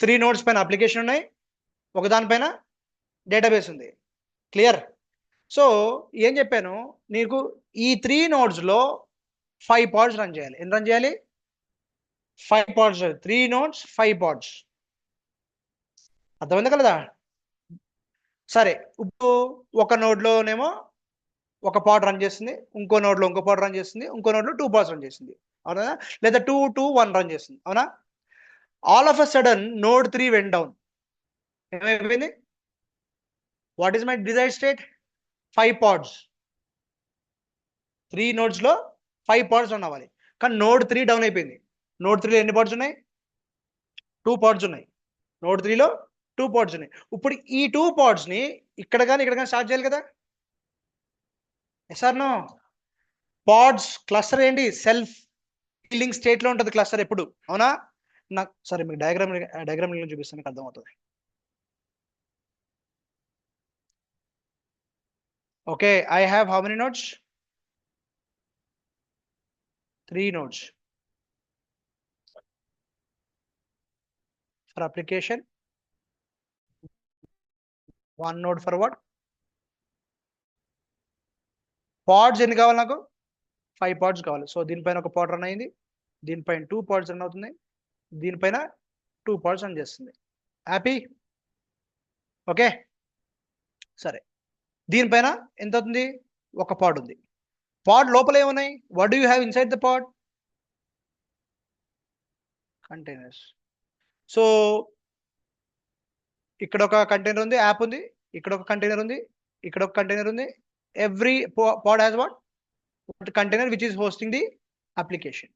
3 నోడ్స్ పైన అప్లికేషన్ ఉన్నాయి, ఒక దానిపైన డేటాబేస్ ఉంది. క్లియర్? సో ఏం చెప్పాను నీకు? ఈ 3 నోడ్స్లో 5 పాడ్స్ రన్ చేయాలి. ఎన్ని రన్ చేయాలి? 5 పాడ్స్. 3 nodes, 5 pads. అర్థమైందా కదా? సరే, ఇప్పుడు ఒక నోడ్లోనేమో ఒక పాడ్ రన్ చేస్తుంది, ఇంకో నోడ్లో ఇంకో పాడ్ రన్ చేస్తుంది, ఇంకో నోడ్లో 2 పాడ్స్ రన్ చేస్తుంది, అవునా? లేదా 2, 2, 1 రన్ చేస్తుంది, అవునా? All of a sudden node 3 went down. ఏమైపోయింది? What is my desired state? 5 pods. 3 నోడ్స్లో 5 పాడ్స్ రన్ అవ్వాలి, కానీ నోడ్ 3 డౌన్ అయిపోయింది. నోడ్ 3లో ఎన్ని పాడ్స్ ఉన్నాయి? 2 పాడ్స్ ఉన్నాయి. నోడ్ 3లో 2 పాడ్స్ ఉన్నాయి. ఇప్పుడు ఈ 2 పాడ్స్ని ఇక్కడ కానీ ఇక్కడ కానీ స్టార్ట్ చేయాలి కదా? Yes or no? Pods cluster ఏంటి? సెల్ఫ్ హీలింగ్ స్టేట్లో ఉంటుంది క్లస్టర్ ఎప్పుడు, అవునా? నాకు సరే మీకు డయాగ్రామ్ చూపిస్తాను, మీకు అర్థమవుతుంది. Okay, I have how many nodes? 3 nodes. For application, 1 node for what? Pods ఎన్ని కావాలి నాకు? 5 pods కావాలి. సో దీనిపైన ఒక పాడ్ రన్ అయింది, దీనిపైన 2 pods రన్ అవుతుంది, దీనిపైన 2 pods రన్ చేస్తుంది. హ్యాపీ? ఓకే, సరే. దీనిపైన ఎంత అవుతుంది? ఒక పాడ్ ఉంది. పాడ్ లోపల ఏమున్నాయి? What do you have inside the pod? Containers. So ఇక్కడ ఒక కంటైనర్ ఉంది, యాప్ ఉంది, ఇక్కడ ఒక కంటైనర్ ఉంది, ఇక్కడ ఒక కంటైనర్ ఉంది. Every pod has what? Container which is hosting the application.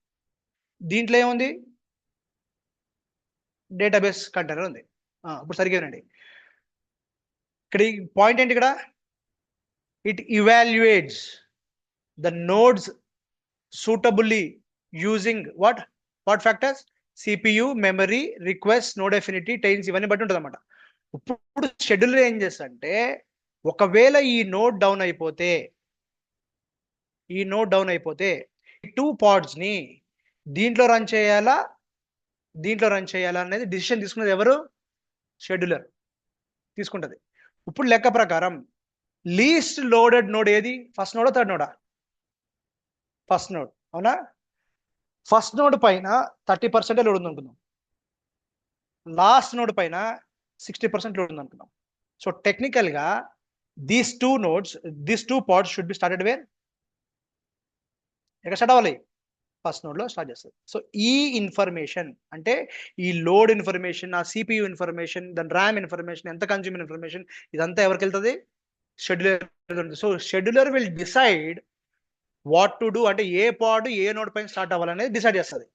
దీంట్లో ఏముంది? డేటాబేస్ కంటైనర్ ఉంది. ఇప్పుడు సరిగ్గా వినండి, ఇక్కడ పాయింట్ ఏంటి? ఇక్కడ it evaluates the nodes suitably using what factors? CPU, memory, request, node affinity, taints, ఇవన్నీ బట్టి ఉంటుంది అన్నమాట. ఇప్పుడు షెడ్యూలర్ ఏం చేస్తాడంటే ఒకవేళ ఈ నోడ్ డౌన్ అయిపోతే ఈ 2 పాడ్స్ ని దీంట్లో రన్ చేయాలా అనేది డిసిషన్ తీసుకునేది ఎవరు? షెడ్యూలర్ తీసుకుంటది. ఇప్పుడు లెక్క ప్రకారం లీస్ట్ లోడెడ్ నోడ్ ఏది? First NUDA, third NUDA? First node, అవునా? ఫస్ట్ నోడ్ పైన 30% లోడ్ ఉంది అనుకుందాం, లాస్ట్ నోడ్ పైన 60% లోడ్ ఉంది అనుకుందాం. సో టెక్నికల్ గా these 2 pods should be started where? ఎక్కడ స్టార్ట్ అవ్వాలి? ఫస్ట్ నోడ్ లో స్టార్ట్ చేస్తుంది. సో ఈ ఇన్ఫర్మేషన్ అంటే ఈ లోడ్ ఇన్ఫర్మేషన్, ఆ సిపియు ఇన్ఫర్మేషన్, దాని ర్యామ్ ఇన్ఫర్మేషన్, ఎంత కన్జ్యూమర్ ఇన్ఫర్మేషన్, ఇదంతా ఎవరికి వెళ్తుంది? Scheduler. So scheduler will decide what to do, అంటే ఏ పాడ్ ఏ నోడ్ పైన స్టార్ట్ అవ్వాలనేది డిసైడ్ చేస్తుంది.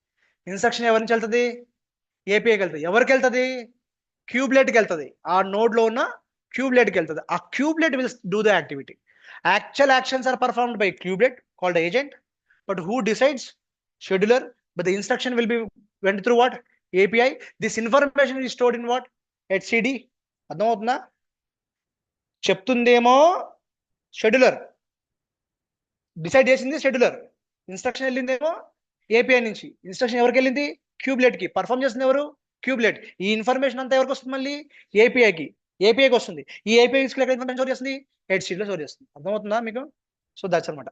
ఇన్స్ట్రక్షన్ ఎవరి నుంచి వెళ్తుంది? ఏపీఐకి వెళ్తుంది. ఎవరికి వెళ్తుంది? క్యూబ్లెట్కి వెళ్తుంది. ఆ నోడ్లో ఉన్న క్యూబ్లెట్కి వెళ్తుంది. ఆ cubelet will do the activity. Actual actions are performed by kubelet called agent, but who decides? Scheduler. But the instruction will be went through what? API. This information is stored in what? HCD. అర్థమవుతుందా? చెప్తుందేమో scheduler, decide చేసింది scheduler, instruction వెళ్ళిందేమో API నుంచి. Instruction ఎవరికి వెళ్ళింది? Cubelet కి. Perform చేస్తుంది ఎవరు? Cubelet. ఈ information అంతా ఎవరికి వస్తుంది? మళ్ళీ ఏపీఐకి వస్తుంది. ఈ ఏపీఐ ఎక్కడ ఇన్ఫర్మేషన్ స్టోర్ చేస్తుంది? HCD లో స్టోర్ చేస్తుంది. అర్థమవుతుందా మీకు? సో దట్స్ అనమాట.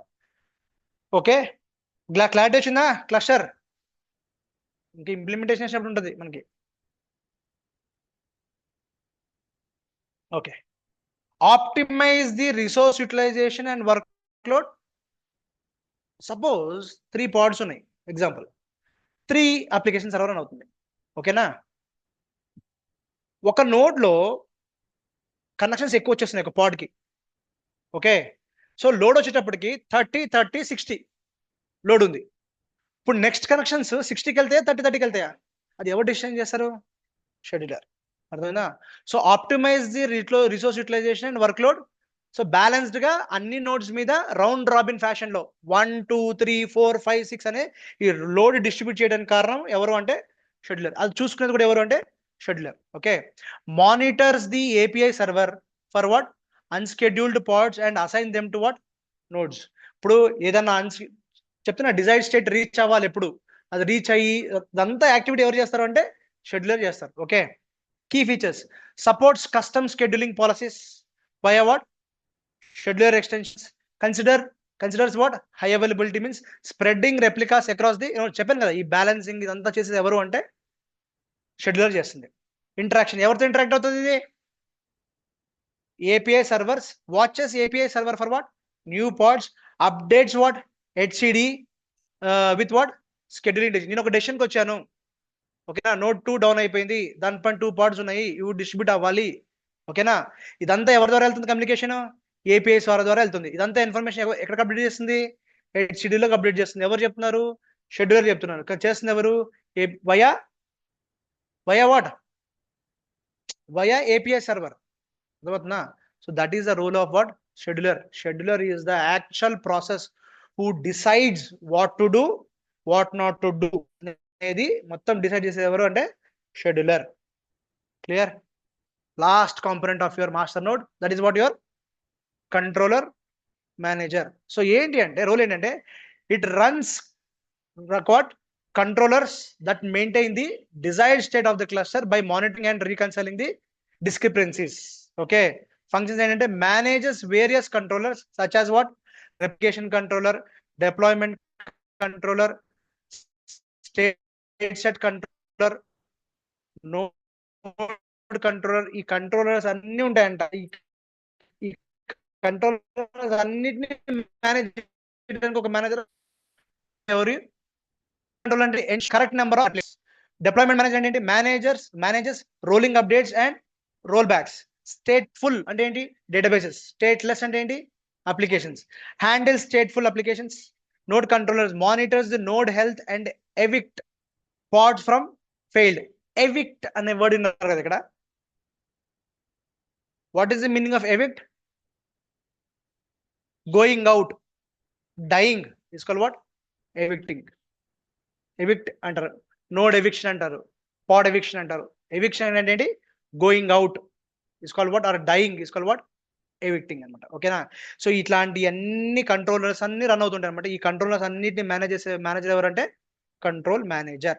ఓకే, క్లారిటీ వచ్చిందా? క్లస్టర్ ఇంకా ఇంప్లిమెంటేషన్ చేసినప్పుడు ఉంటుంది మనకి. Okay, optimize the resource utilization and work workload suppose 3 pods ఉన్నాయి ఎగ్జాంపుల్ 3 అప్లికేషన్ సర్వర్ రన్ అవుతుంది ఓకేనా ఒక నోడ్ లో కనెక్షన్స్ ఎక్కువ వచ్చేస్తున్నాయి ఒక పాడ్కి ఓకే సో లోడ్ వచ్చేటప్పటికి 30-30-60 లోడ్ ఉంది ఇప్పుడు నెక్స్ట్ కనెక్షన్స్ 60కి వెళ్తాయా 30-30కి వెళ్తాయా అది ఎవరు డిసిషన్ చేస్తారు షెడ్యూలర్ అర్థమైందా so optimize the resource utilization and work load so balanced గా అన్ని నోడ్స్ మీద రౌండ్ రాబిన్ ఫ్యాషన్ లో 1 2 3 4 5 6 అనే ఈ లోడ్ డిస్ట్రిబ్యూట్ చేయడానికి కారణం ఎవరు అంటే షెడ్యూలర్ అది చూసుకునేది కూడా ఎవరు అంటే scheduler okay monitors the API server for what unscheduled pods and assign them to what nodes ఇప్పుడు ఏదన్నా చెప్తున్నా డిజైర్డ్ స్టేట్ రీచ్ అవ్వాలి ఎప్పుడు అది రీచ్ అయ్యి అదంతా యాక్టివిటీ ఎవరు చేస్తారు అంటే షెడ్యూలర్ చేస్తారు okay key features supports custom scheduling policies via what scheduler extensions considers what high availability means spreading replicas across the చెప్పాను కదా ఈ బ్యాలెన్సింగ్ ఇదంతా చేసేది ఎవరు అంటే షెడ్యూలర్ చేస్తుంది ఇంటరాక్షన్ ఎవరితో ఇంటరాక్ట్ అవుతుంది ఇది API servers watches API server for what new pods updates what HCD with what scheduling decision నేను ఒక డెసిషన్కి వచ్చాను ఓకేనా నోడ్ 2 డౌన్ అయిపోయింది దానిపైన 2 పాడ్స్ ఉన్నాయి ఇవి డిస్ట్రిబ్యూట్ అవ్వాలి ఓకేనా ఇదంతా ఎవరి ద్వారా వెళ్తుంది కమ్యూనికేషన్ ఏపీఐ ద్వారా వెళ్తుంది ఇదంతా ఇన్ఫర్మేషన్ ఎక్కడ అప్డేట్ చేస్తుంది హెచ్సిడిలోకి అప్డేట్ చేస్తుంది ఎవరు చెప్తున్నారు షెడ్యూలర్ చెప్తున్నారు చేస్తుంది ఎవరు via what via API server అర్థమవుతుందా so that is the role of what scheduler is the actual process who decides what to do what not to do అనేది మొత్తం డిసైడ్ చేసేది ఎవరు అంటే scheduler clear last component of your master node that is what your controller manager so ఏంటి అంటే role ఏంటంటే it runs what controllers that maintain the desired state of the cluster by monitoring and reconciling the discrepancies okay functions ఏంటంటే manages various controllers such as what replication controller deployment controller state set controller node controller ఈ controllers అన్ని ఉంటాయంట ఈ controllers అన్నిటిని manage చేయడానికి ఒక manager ఎవరు control అంటే correct number of deployment manager ఏంటి managers rolling updates and rollbacks stateful అంటే ఏంటి డేటాబేసెస్ స్టేట్లెస్ అంటే ఏంటి applications handle stateful applications node controllers monitors the node health and evict pods from failed evict అనే word ఉన్నారు కదా ఇక్కడ what is the meaning of evict going out dying is called what evicting evict అంటారు node eviction అంటారు pod eviction అంటారు eviction అంటే ఏంటి going out is called what or dying is called what evicting అనమాట ఓకేనా సో ఇట్లాంటి అన్ని controllers అన్ని రన్ అవుతుంటాయి అనమాట ఈ కంట్రోలర్స్ అన్నిటిని మేనేజర్ ఎవరంటే కంట్రోల్ మేనేజర్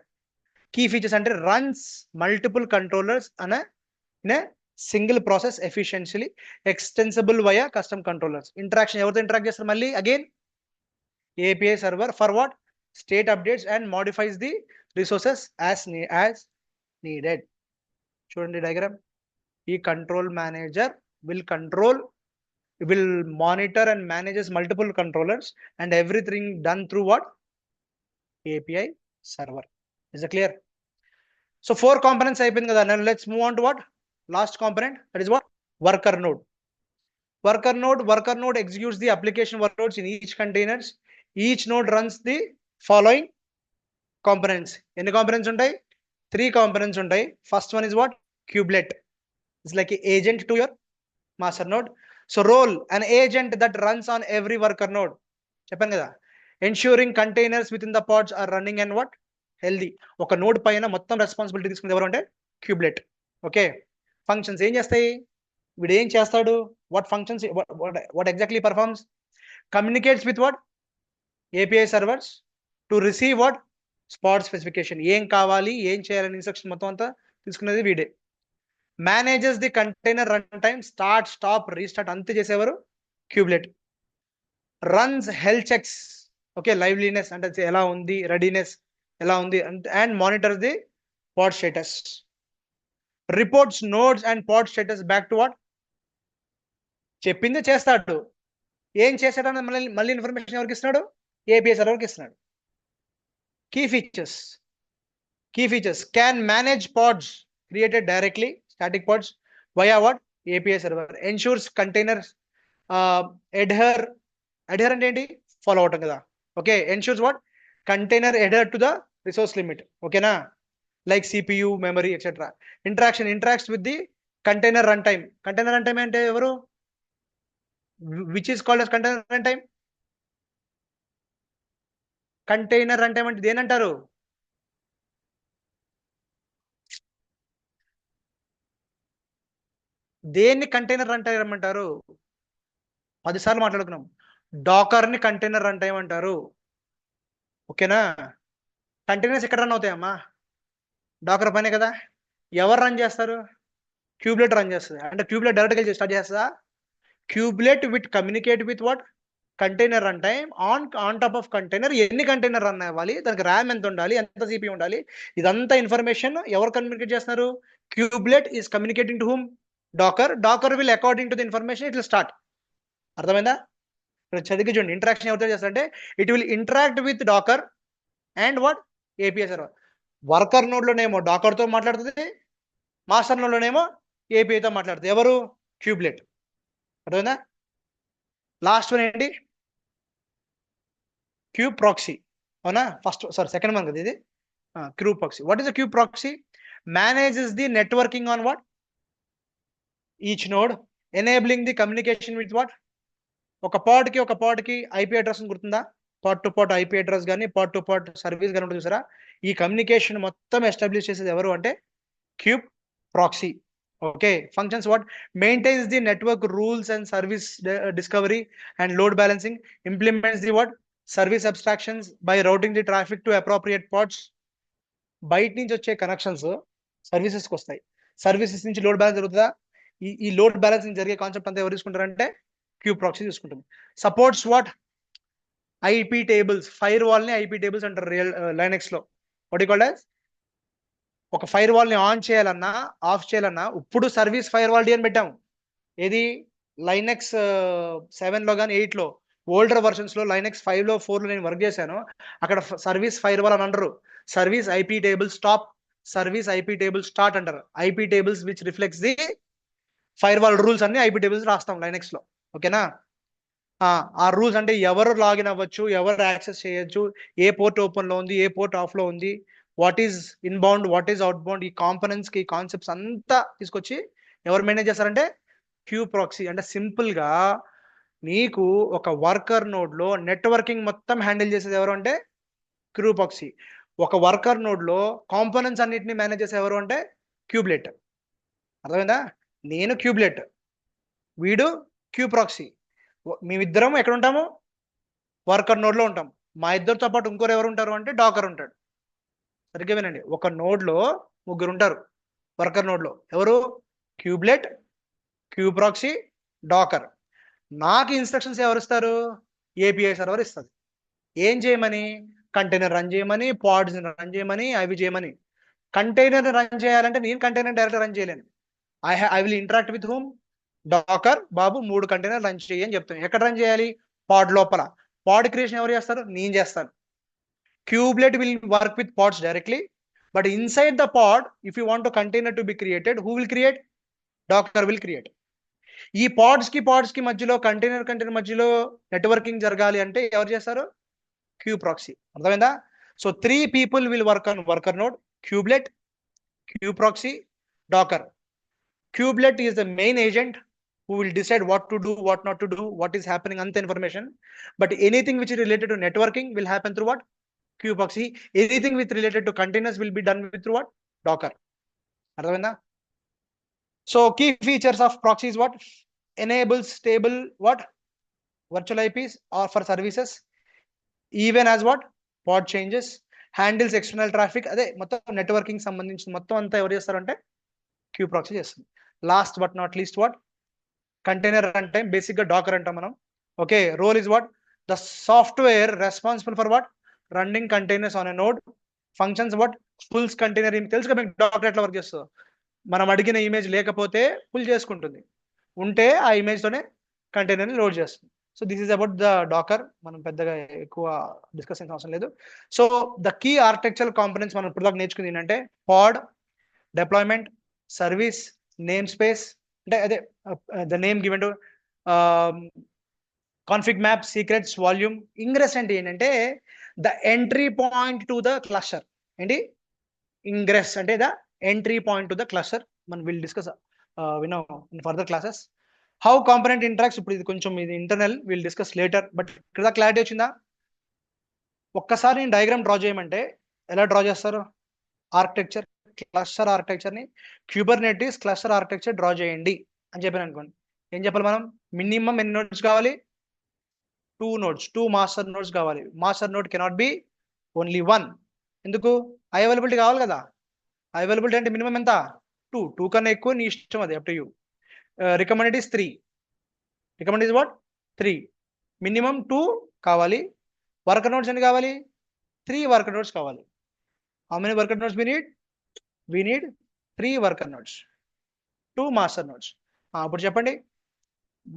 కీ ఫీచర్స్ అంటే రన్స్ మల్టిపుల్ కంట్రోలర్స్ అనే single process efficiently extensible via custom controllers interaction ఎవరితో ఇంటరాక్ట్ చేస్తారు మళ్ళీ again API server for what state updates and modifies the resources as needed చూడండి diagram ఈ control manager will monitor and manages multiple controllers and everything done through what API server. Is it clear? So 4 components అయిపోయింది కదా. Now let's move on to what last component, that is what worker node executes the application workloads in each containers. Each node runs the following components. ఎన్ని components ఉంటాయి 3 components ఉంటాయి. First one is what kubelet. It's like an agent to your master node. So role an agent that runs on every worker node చెప్పాను కదా ensuring containers within the pods are running and what healthy ఒక node పైన మొత్తం responsibility తీసుకునేది ఎవరు అంటే kubelet okay functions ఏం చేస్తాయి వీడు ఏం చేస్తాడు what functions what exactly performs communicates with what API servers to receive what pod specification ఏం కావాలి ఏం చేయాలని ఇన్స్ట్రక్షన్ మొత్తం అంతా తీసుకునేది వీడే manages the container runtime start stop restart అంతే చేసేవారు kubelet runs health checks okay liveliness అంటే ఎలా ఉంది readiness ఎలా ఉంది and monitors the pod status reports nodes and pod status back to what చెప్పింది చేస్తాడు ఏం చేశాడని మళ్ళీ ఇన్ఫర్మేషన్ ఎవరికి ఇస్తున్నాడు? ఏపీఐ సర్వర్కి ఇస్తున్నాడు. Key features can manage pods created directly, static pods, via what? API server. Ensures containers adhere అంటే ఏంటి? ఫాలో అవటం కదా. Okay, ensures what? Container adhere to the resource limit. ఓకేనా? Like CPU, memory, etc. Interacts with the container runtime. Container runtime అంటే ఎవరు? Which is called as container runtime? Container runtime అంటే దేనంటారు? దేన్ని container run అంటారు? 10 సార్లు మాట్లాడుకున్నాం. డాకర్ని కంటైనర్ రన్ టైం అంటారు. ఓకేనా? కంటైనర్స్ ఎక్కడ రన్ అవుతాయమ్మా? డాకర్ పనే కదా. ఎవరు రన్ చేస్తారు? క్యూబ్లెట్ రన్ చేస్తుంది. అంటే క్యూబ్లెట్ డైరెక్ట్గా స్టార్ట్ చేస్తుందా? Cubelet with communicate with what? Container run time on top of container. ఎన్ని కంటైనర్ రన్ అవ్వాలి, దానికి ర్యామ్ ఎంత ఉండాలి, ఎంత సిపి ఉండాలి, ఇదంతా ఇన్ఫర్మేషన్ ఎవరు కమ్యూనికేట్ చేస్తున్నారు? Kubelet is communicating to whom? Docker will according to the information it will start. అర్థమైందా? చదివి చూడండి, ఇంటరాక్షన్ ఎవరితో చేస్తారంటే it will interact with Docker and what? API server. Worker నోడ్లోనేమో డాకర్తో మాట్లాడుతుంది, మాస్టర్ నోడ్లోనేమో ఏపీఐతో మాట్లాడుతుంది. ఎవరు? క్యూబ్లెట్. అర్థమైందా? లాస్ట్ వన్ ఏంటి? Kube proxy. అవునా? సెకండ్ వన్ కదా ఇది. Kube proxy. What is the kube proxy? Manages the networking on what? Each node, enabling the communication with what? ఒక పాడ్కి ఐపీ అడ్రస్ గుర్తుందా? Part to part IP address కానీ part to part service కానీ ఉంటుంది చూసారా? ఈ communication మొత్తం establish చేసేది ఎవరు అంటే cube proxy. Okay, functions what? Maintains the network rules and service discovery and load balancing. Implements the what? Service abstractions by routing the traffic to appropriate parts. బయట నుంచి వచ్చే కనెక్షన్స్ సర్వీసెస్కి వస్తాయి. సర్వీసెస్ నుంచి load balance జరుగుతుందా? ఈ load balancing జరిగే concept అంతా ఎవరు తీసుకుంటారంటే క్యూబ్ ప్రాక్సీ తీసుకుంటుంది. Supports what? IP tables. Fire wall ని ఐపీ టేబుల్స్ అంటారు లైనెక్స్ లో. What you called as? ఒక ఫైర్ వాల్ ని ఆన్ చేయాలన్నా ఆఫ్ చేయాలన్నా ఇప్పుడు సర్వీస్ ఫైర్ వాల్ డి అని పెట్టాము. ఏది? లైనెక్స్ 7 లో కానీ 8 లో, ఓల్డర్ వర్షన్స్ లో, లైనెక్స్ 5 లో 4 లో నేను వర్క్ చేశాను. అక్కడ సర్వీస్ ఫైర్ వాల్ అని అంటారు. Service IP table stop, service IP table start అంటారు. IP tables which reflects the firewall rules అన్ని ఐపీ టేబుల్స్ రాస్తాం లైనెక్స్ లో. ఓకేనా? ఆ రూల్స్ అంటే ఎవరు లాగిన్ అవ్వచ్చు, ఎవరు యాక్సెస్ చేయొచ్చు, ఏ పోర్ట్ ఓపెన్ లో ఉంది, ఏ పోర్ట్ ఆఫ్ లో ఉంది, what is inbound, what is out bound, ఈ కాంపోనెంట్స్ కి కాన్సెప్ట్స్ అంతా తీసుకొచ్చి ఎవరు మేనేజ్ చేస్తారంటే క్యూబ్ ప్రాక్సీ. అంటే సింపుల్ గా నీకు ఒక వర్కర్ నోడ్ లో నెట్వర్కింగ్ మొత్తం హ్యాండిల్ చేసేది ఎవరు అంటే క్యూబ్ ప్రాక్సీ. ఒక వర్కర్ నోడ్ లో కాంపోనెంట్స్ అన్నిటిని మేనేజ్ చేసే ఎవరు అంటే క్యూబ్లెట్. అర్థమైందా? నేను క్యూబ్లెట్, వీడు క్యూబ్ ప్రాక్సీ. మేమిద్దరం ఎక్కడ ఉంటాము? వర్కర్ నోడ్ లో ఉంటాం. మా ఇద్దరితో పాటు ఇంకోరు ఎవరు ఉంటారు అంటే డాకర్ ఉంటాడు. సరిగ్గా వినండి, ఒక నోడ్ లో ముగ్గురు ఉంటారు. వర్కర్ నోడ్ లో ఎవరు? Kubelet, kube proxy, Docker. నాకు ఇన్స్ట్రక్షన్స్ ఎవరు ఇస్తారు? ఏపీఐ సర్వర్ ఇస్తుంది. ఏం చేయమని? కంటైనర్ రన్ చేయమని, పాడ్స్ రన్ చేయమని, అవి చేయమని. కంటైనర్ రన్ చేయాలంటే నేను కంటైనర్ డైరెక్ట్ రన్ చేయలేను. I will interact with whom? Docker బాబు 3 కంటైనర్ రన్ చేయి అని చెప్తాను. ఎక్కడ రన్ చేయాలి? పాడ్ లోపల. పాడ్ క్రియేషన్ ఎవరు చేస్తారు? నేను చేస్తాను. Kubelet will work with pods directly, but inside the pod if you want container to be created, who will create? Docker will create. ఈ పాడ్స్ కి మధ్యలో కంటైనర్ మధ్యలో నెట్వర్కింగ్ జరగాలి అంటే ఎవరు చేస్తారు? Kube proxy. అర్థమైందా? So 3 people will work on worker node: kubelet, kube proxy, Docker. Kubelet is the main agent who will decide what to do, what not to do, what is happening, anta information. But anything which is related to networking will happen through what? Cube proxy. Anything with related to containers will be done with through what? Docker. Arthamayinda? So key features of proxy is what? Enables stable what? Virtual IPs or for services, even as what? Pod changes. Handles external traffic. అదే మొత్తం networking సంబంధించిన మొత్తం అంతా ఎవరు చేస్తారంటే kube proxy చేస్తుంది. Last but not least what? Container అంటే basic గా డాకర్ అంటాం మనం. Okay, role is what? The software responsible for what? Running containers on a node. Functions what? Pulls container. తెలుసుగా మీకు డాకర్ ఎట్లా వర్క్ చేస్తుందో. మనం అడిగిన ఇమేజ్ లేకపోతే ఫుల్ చేసుకుంటుంది, ఉంటే ఆ ఇమేజ్ తోనే కంటైనర్ ని లోడ్ చేస్తుంది. So this is about the Docker. మనం పెద్దగా ఎక్కువ డిస్కస్ చేసిన అవసరం లేదు. So the key architectural components మనం ఇప్పుడు దాకా నేర్చుకుంది ఏంటంటే pod, deployment, service, namespace, అంటే అదే the name given to config map, secrets, volume. Ingress అంటే ఏంటంటే the entry point to the cluster. ఏంటి ఇంగ్రెస్ అంటే the entry point to the cluster. మనం విల్ డిస్కస్ వినో in further classes. How component interacts, ఇప్పుడు ఇది కొంచెం ఇది internal, will discuss later. But ఇక్కడ క్లారిటీ వచ్చిందా? ఒక్కసారి నేను డయాగ్రామ్ డ్రా చేయమంటే ఎలా డ్రా చేస్తారు? ఆర్కిటెక్చర్, క్లస్టర్ ఆర్కిటెక్చర్ని, క్యూబర్నెటిస్ క్లస్టర్ ఆర్కిటెక్చర్ డ్రా చేయండి అని చెప్పాను అనుకోండి. ఏం చెప్పాలి మనం? మినిమం ఎన్ని నోడ్స్ కావాలి? 2 నోడ్స్, 2 మాస్టర్ నోడ్స్ కావాలి. Master node cannot be only 1. ఎందుకు? అవైలబిలిటీ కావాలి కదా. అవైలబిలిటీ అంటే మినిమం ఎంత? 2. 2 కన్నా ఎక్కువ నీ ఇష్టం, అది up to you. Recommended is 3. Recommended is what? 3. Minimum 2 కావాలి. వర్కర్ నోడ్స్ ఎన్ని కావాలి? 3 వర్కర్ నోడ్స్ కావాలి. How many worker nodes we need? We need 3 worker nodes, 2 master nodes. ఇప్పుడు చెప్పండి,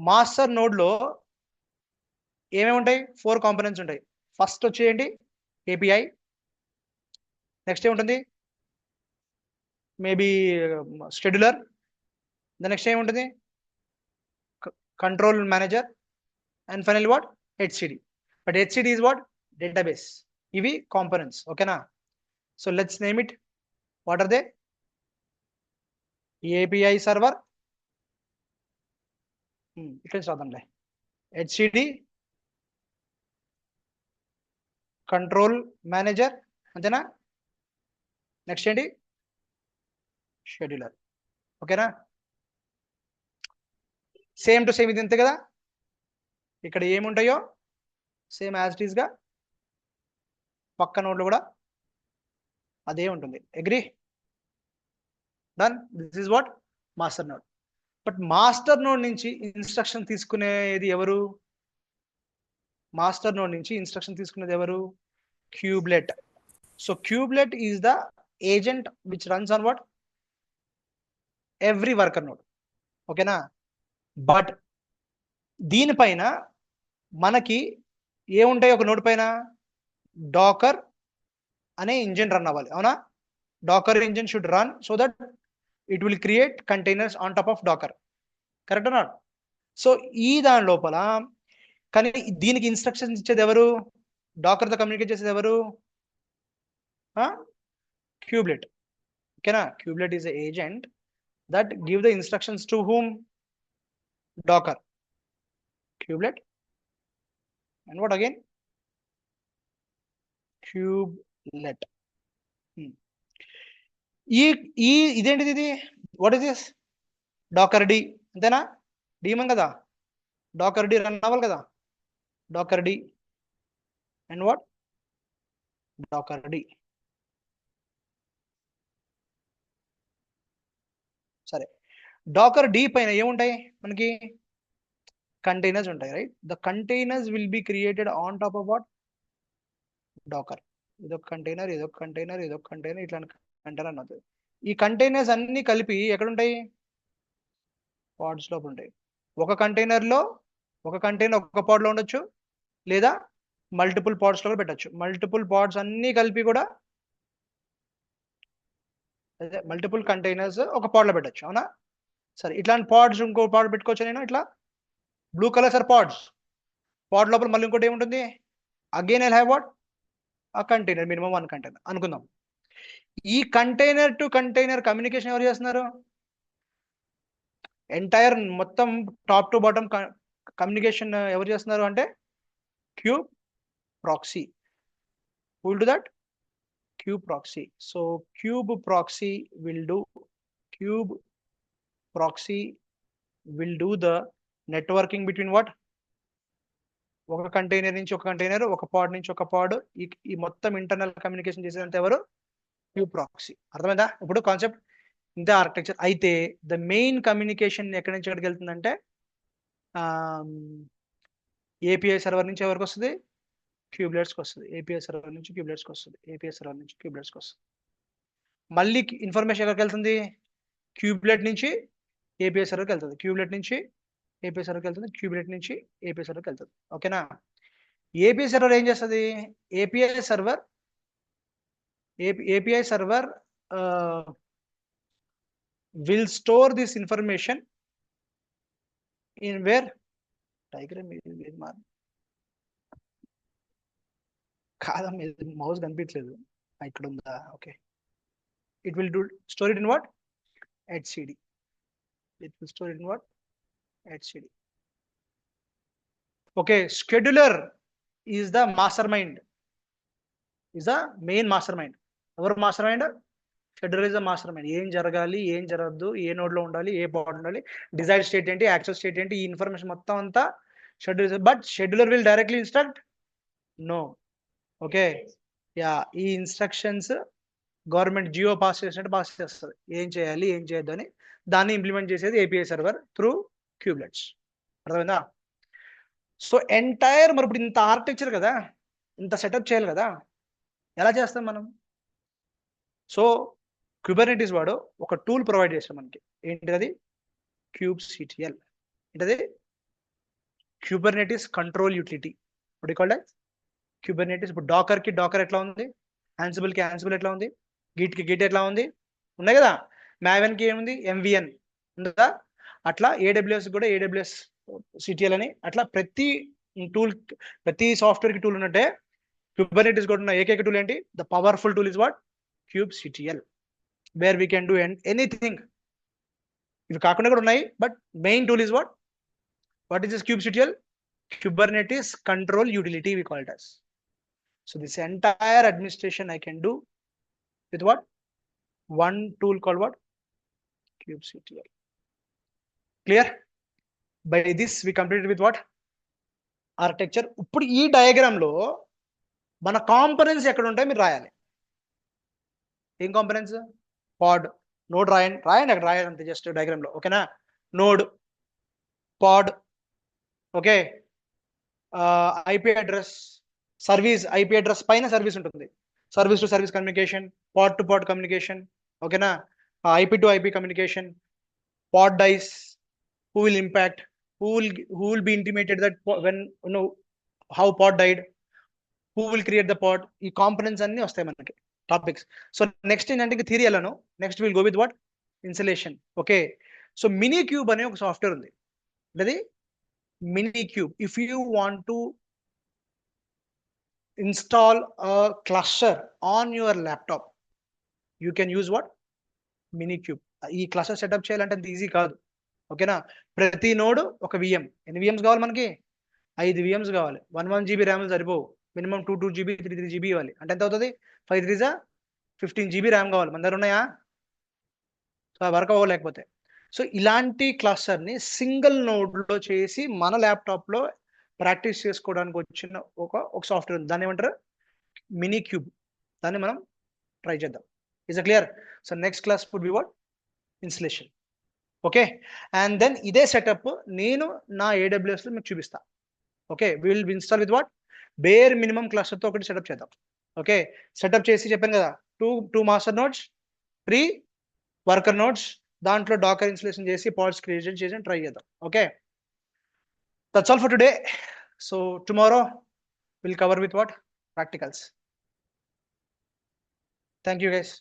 మాస్టర్ నోడ్ లో ఏమేమి ఉంటాయి? 4 కాంపోనెంట్స్ ఉంటాయి. ఫస్ట్ వచ్చేయండి ఏపీఐ. నెక్స్ట్ ఏముంటుంది? Maybe scheduler. ద నెక్స్ట్ ఏముంటుంది? Control manager. And final what? HCD. But HCD is what? Database. ఇవి కాంపోనెంట్స్. ఓకేనా? So let's name it. What are they? API server, ఇక్కడ చదవండి, హెచ్సిడి, కంట్రోల్ మేనేజర్, అంతేనా? Next ఏంటి? Scheduler. ఓకేనా? Same to same ఇది అంతే కదా. ఇక్కడ ఏముంటాయో సేమ్ యాజ్ ఇట్ ఈస్ గా పక్క నోడ్లు కూడా అదే ఉంటుంది. Agree? Done. This is what? Master node. But master node నుంచి ఇన్స్ట్రక్షన్ తీసుకునేది ఎవరు? మాస్టర్ నోడ్ నుంచి ఇన్స్ట్రక్షన్ తీసుకునేది ఎవరు? Cubelet. So cubelet is the agent which runs on what? Every worker node. ఓకేనా? బట్ దీనిపైన మనకి ఏముంటాయి? ఒక నోడ్ పైన డాకర్ అనే ఇంజిన్ రన్ అవ్వాలి, అవునా? Docker engine should run so that it will create containers on top of Docker. Correct not? So ఈ దాని లోపల కానీ దీనికి ఇన్స్ట్రక్షన్స్ ఇచ్చేది ఎవరు? డాకర్తో కమ్యూనికేట్ చేసేది ఎవరు? క్యూబ్లెట్. ఓకేనా? Cubelet is agent that give the instructions to whom? Docker. Kubelet. And what again? Kubelet. ఇదేంటిది? ఇది what is this? Docker D. అంతేనా? డీమన్ కదా, డాకర్ డి రన్ అవ్వాలి కదా. Docker D and what? Docker D. సరే, Docker D పైన ఏముంటాయి మనకి? కంటైనర్స్ ఉంటాయి, right? The containers will be created on top of what? Docker. ఇదొక కంటైనర్, ఇదొక కంటైనర్, ఇదొక కంటైనర్, ఇట్లా కంటైనర్ అన్నది. ఈ కంటైనర్స్ అన్ని కలిపి ఎక్కడ ఉంటాయి? పాడ్స్ లోపల ఉంటాయి. ఒక కంటైనర్ ఒక పాడ్ లో ఉండొచ్చు, లేదా మల్టిపుల్ పాడ్స్ లో పెట్టచ్చు. మల్టిపుల్ పాడ్స్ అన్ని కలిపి కూడా అదే మల్టిపుల్ కంటైనర్స్ ఒక పాడ్ లో పెట్టచ్చు, అవునా? సరే, ఇట్లాంటి పాడ్స్ ఇంకో పాడ్ పెట్టుకోవచ్చు నేను. ఇట్లా బ్లూ కలర్ సార్ పాడ్స్. పాడ్ లోపల మళ్ళీ ఇంకోటి ఏముంటుంది? Again I have what? ఆ కంటైనర్, మినిమం 1 కంటైనర్ అనుకుందాం. ఈ కంటైనర్ టు కంటైనర్ కమ్యూనికేషన్ ఎవరు చేస్తున్నారు? ఎంటైర్ మొత్తం టాప్ టు బాటమ్ కమ్యూనికేషన్ ఎవరు చేస్తున్నారు అంటే cube proxy. who will do that? Cube proxy. So cube proxy will do the networking between what? ఒక కంటైనర్ నుంచి ఒక కంటైనర్, ఒక పాడ్ నుంచి ఒక పాడ్, ఈ మొత్తం ఇంటర్నల్ కమ్యూనికేషన్ చేసేదంత ఎవరు? Cube proxy. అర్థమైందా ఇప్పుడు కాన్సెప్ట్? ఇంతే ఆర్కిటెక్చర్. అయితే ద మెయిన్ కమ్యూనికేషన్ ఎక్కడి నుంచి ఎక్కడికి వెళ్తుందంటే ఏపీఐ సర్వర్ నుంచి ఎవరికి వస్తుంది? క్యూబ్లెట్స్కి వస్తుంది. ఏపీఐ సర్వర్ నుంచి క్యూబ్లెట్స్కి వస్తుంది. ఏపీఐ సర్వర్ నుంచి క్యూబ్లెట్స్కి వస్తుంది. మళ్ళీ ఇన్ఫర్మేషన్ ఎక్కడికి వెళ్తుంది? క్యూబ్లెట్ నుంచి ఏపీఐ సర్వర్కి వెళ్తుంది. క్యూబ్లెట్ నుంచి ఏపీఐ సర్వర్కి వెళ్తుంది, క్యూబినెట్ నుంచి ఏపీఐ సర్వర్కి వెళ్తుంది. ఓకేనా? ఏపీఐ సర్వర్ ఏం చేస్తుంది? API server will store this information in where diagram కాదా, మౌస్ కనిపించలేదు, ఇక్కడ ఉందా? Okay, it will store it in what? HCD. It will store it in what? HCD. Okay, scheduler is the mastermind, is the main mastermind. ఎవరు master mind? Scheduler is the master mind. ఏం జరగాలి, ఏం జరగద్దు, ఏ node లో ఉండాలి, ఏ part ఉండాలి, డిజైర్డ్ స్టేట్ ఏంటి, యాక్చువల్ స్టేట్ ఏంటి, ఈ ఇన్ఫర్మేషన్ మొత్తం అంతా scheduler. But scheduler will directly instruct? No. Okay, yeah, ఈ ఇన్స్ట్రక్షన్స్ గవర్నమెంట్ జియో పాస్ చేసినట్టు పాస్ చేస్తుంది, ఏం చేయాలి ఏం చేయొద్దు అని. దాన్ని ఇంప్లిమెంట్ చేసేది ఏపీఐ సర్వర్ త్రూ క్యూబ్లెట్స్. అర్థమైందా? సో ఎంటైర్, మరి ఇప్పుడు ఇంత ఆర్కిటెక్చర్ కదా, ఇంత సెటప్ చేయాలి కదా, ఎలా చేస్తాం మనం? సో క్యూబర్నెటీస్ వాడు ఒక టూల్ ప్రొవైడ్ చేస్తాం మనకి. ఏంటిది? kubectl. ఏంటది? Kubernetes control utility. What you call that? Kubernetes. ఇప్పుడు డాకర్ కి డాకర్ ఎట్లా ఉంది, యాన్సిబుల్ కి యాన్సిబుల్ ఎట్లా ఉంది, గిట్ కి గిట్ ఎట్లా ఉంది, ఉన్నాయి కదా. మావెన్ కి ఏముంది? ఎంవిఎన్ ఉందా? అట్లా ఏడబ్ల్యూఎస్ కూడా ఏడబ్ల్యూఎస్ సిటిఎల్ అని, అట్లా ప్రతి టూల్, ప్రతి సాఫ్ట్వేర్ కి టూల్ ఉన్నట్టే క్యూబర్నెటీస్ కూడా ఉన్న ఏకైక టూల్ ఏంటి? The powerful tool is what? kubectl, where we can do anything. ఇవి కాకుండా కూడా ఉన్నాయి, but main tool is what? What is this kubectl? Kubernetes control utility, we call it as. So this entire administration I can do with what? One tool called what? kubectl. Clear? By this we completed with what? Architecture. ఇప్పుడు ఈ diagram లో మన components ఎక్కడ ఉంటాయి మీరు రాయాలి. ఏం components? పాడ్, node రాయండి, అక్కడ రాయాలి అంతే, జస్ట్ డయాగ్రామ్ లో. ఓకేనా? Node, pod, okay, IP address, service, IP address పైన సర్వీస్ ఉంటుంది, service to service communication, pod to pod communication. ఓకేనా? IP to IP communication, pod dies, who will impact, who will be intimated that when how pod died, who will create the pod. ఈ components అన్ని వస్తాయి మనకి topics. So next ఏంటంటే theory ఎలాను, next will go with what? Installation. Okay, so minikube అనే ఒక software ఉంది. అది minikube. If you want to install a cluster on your laptop, you can use what? Minikube. ఈ cluster setup చేయాలంటే అంత easy కాదు. ఓకేనా? ప్రతి నోడ్ ఒక విఎం. ఎన్ని విఎంస్ కావాలి మనకి? 5 విఎంస్ కావాలి. 1 GB ర్యామ్ సరిపోవు, మినిమం 2 GB 3 GB ఇవ్వాలి. అంటే ఎంత అవుతుంది? 5 3 15 GB ర్యామ్ కావాలి. మన దగ్గర ఉన్నాయా? So work అవ్వలేకపోతే. సో ఇలాంటి క్లస్టర్ని సింగిల్ నోడ్లో చేసి మన ల్యాప్టాప్లో ప్రాక్టీస్ చేసుకోవడానికి వచ్చిన ఒక సాఫ్ట్వేర్ ఉంది. దాన్ని ఏమంటారు? Minikube. దాన్ని మనం ట్రై చేద్దాం. Is clear? So next class would be what? Installation. Okay, and then ఇదే సెటప్ నేను నా ఏడబ్ల్యూఎస్లో మీకు చూపిస్తా. ఓకే, will install with what? Bare minimum క్లస్టర్తో ఒకటి సెటప్ చేద్దాం. ఓకే, సెటప్ చేసి చెప్పాను కదా, two master notes, 3 worker notes, దాంట్లో డాకర్ ఇన్స్టలేషన్ చేసి పాడ్స్ క్రియేట్ చేసి ట్రై చేద్దాం. Okay, that's all for today. So tomorrow will cover with what? Practicals. Thank you guys.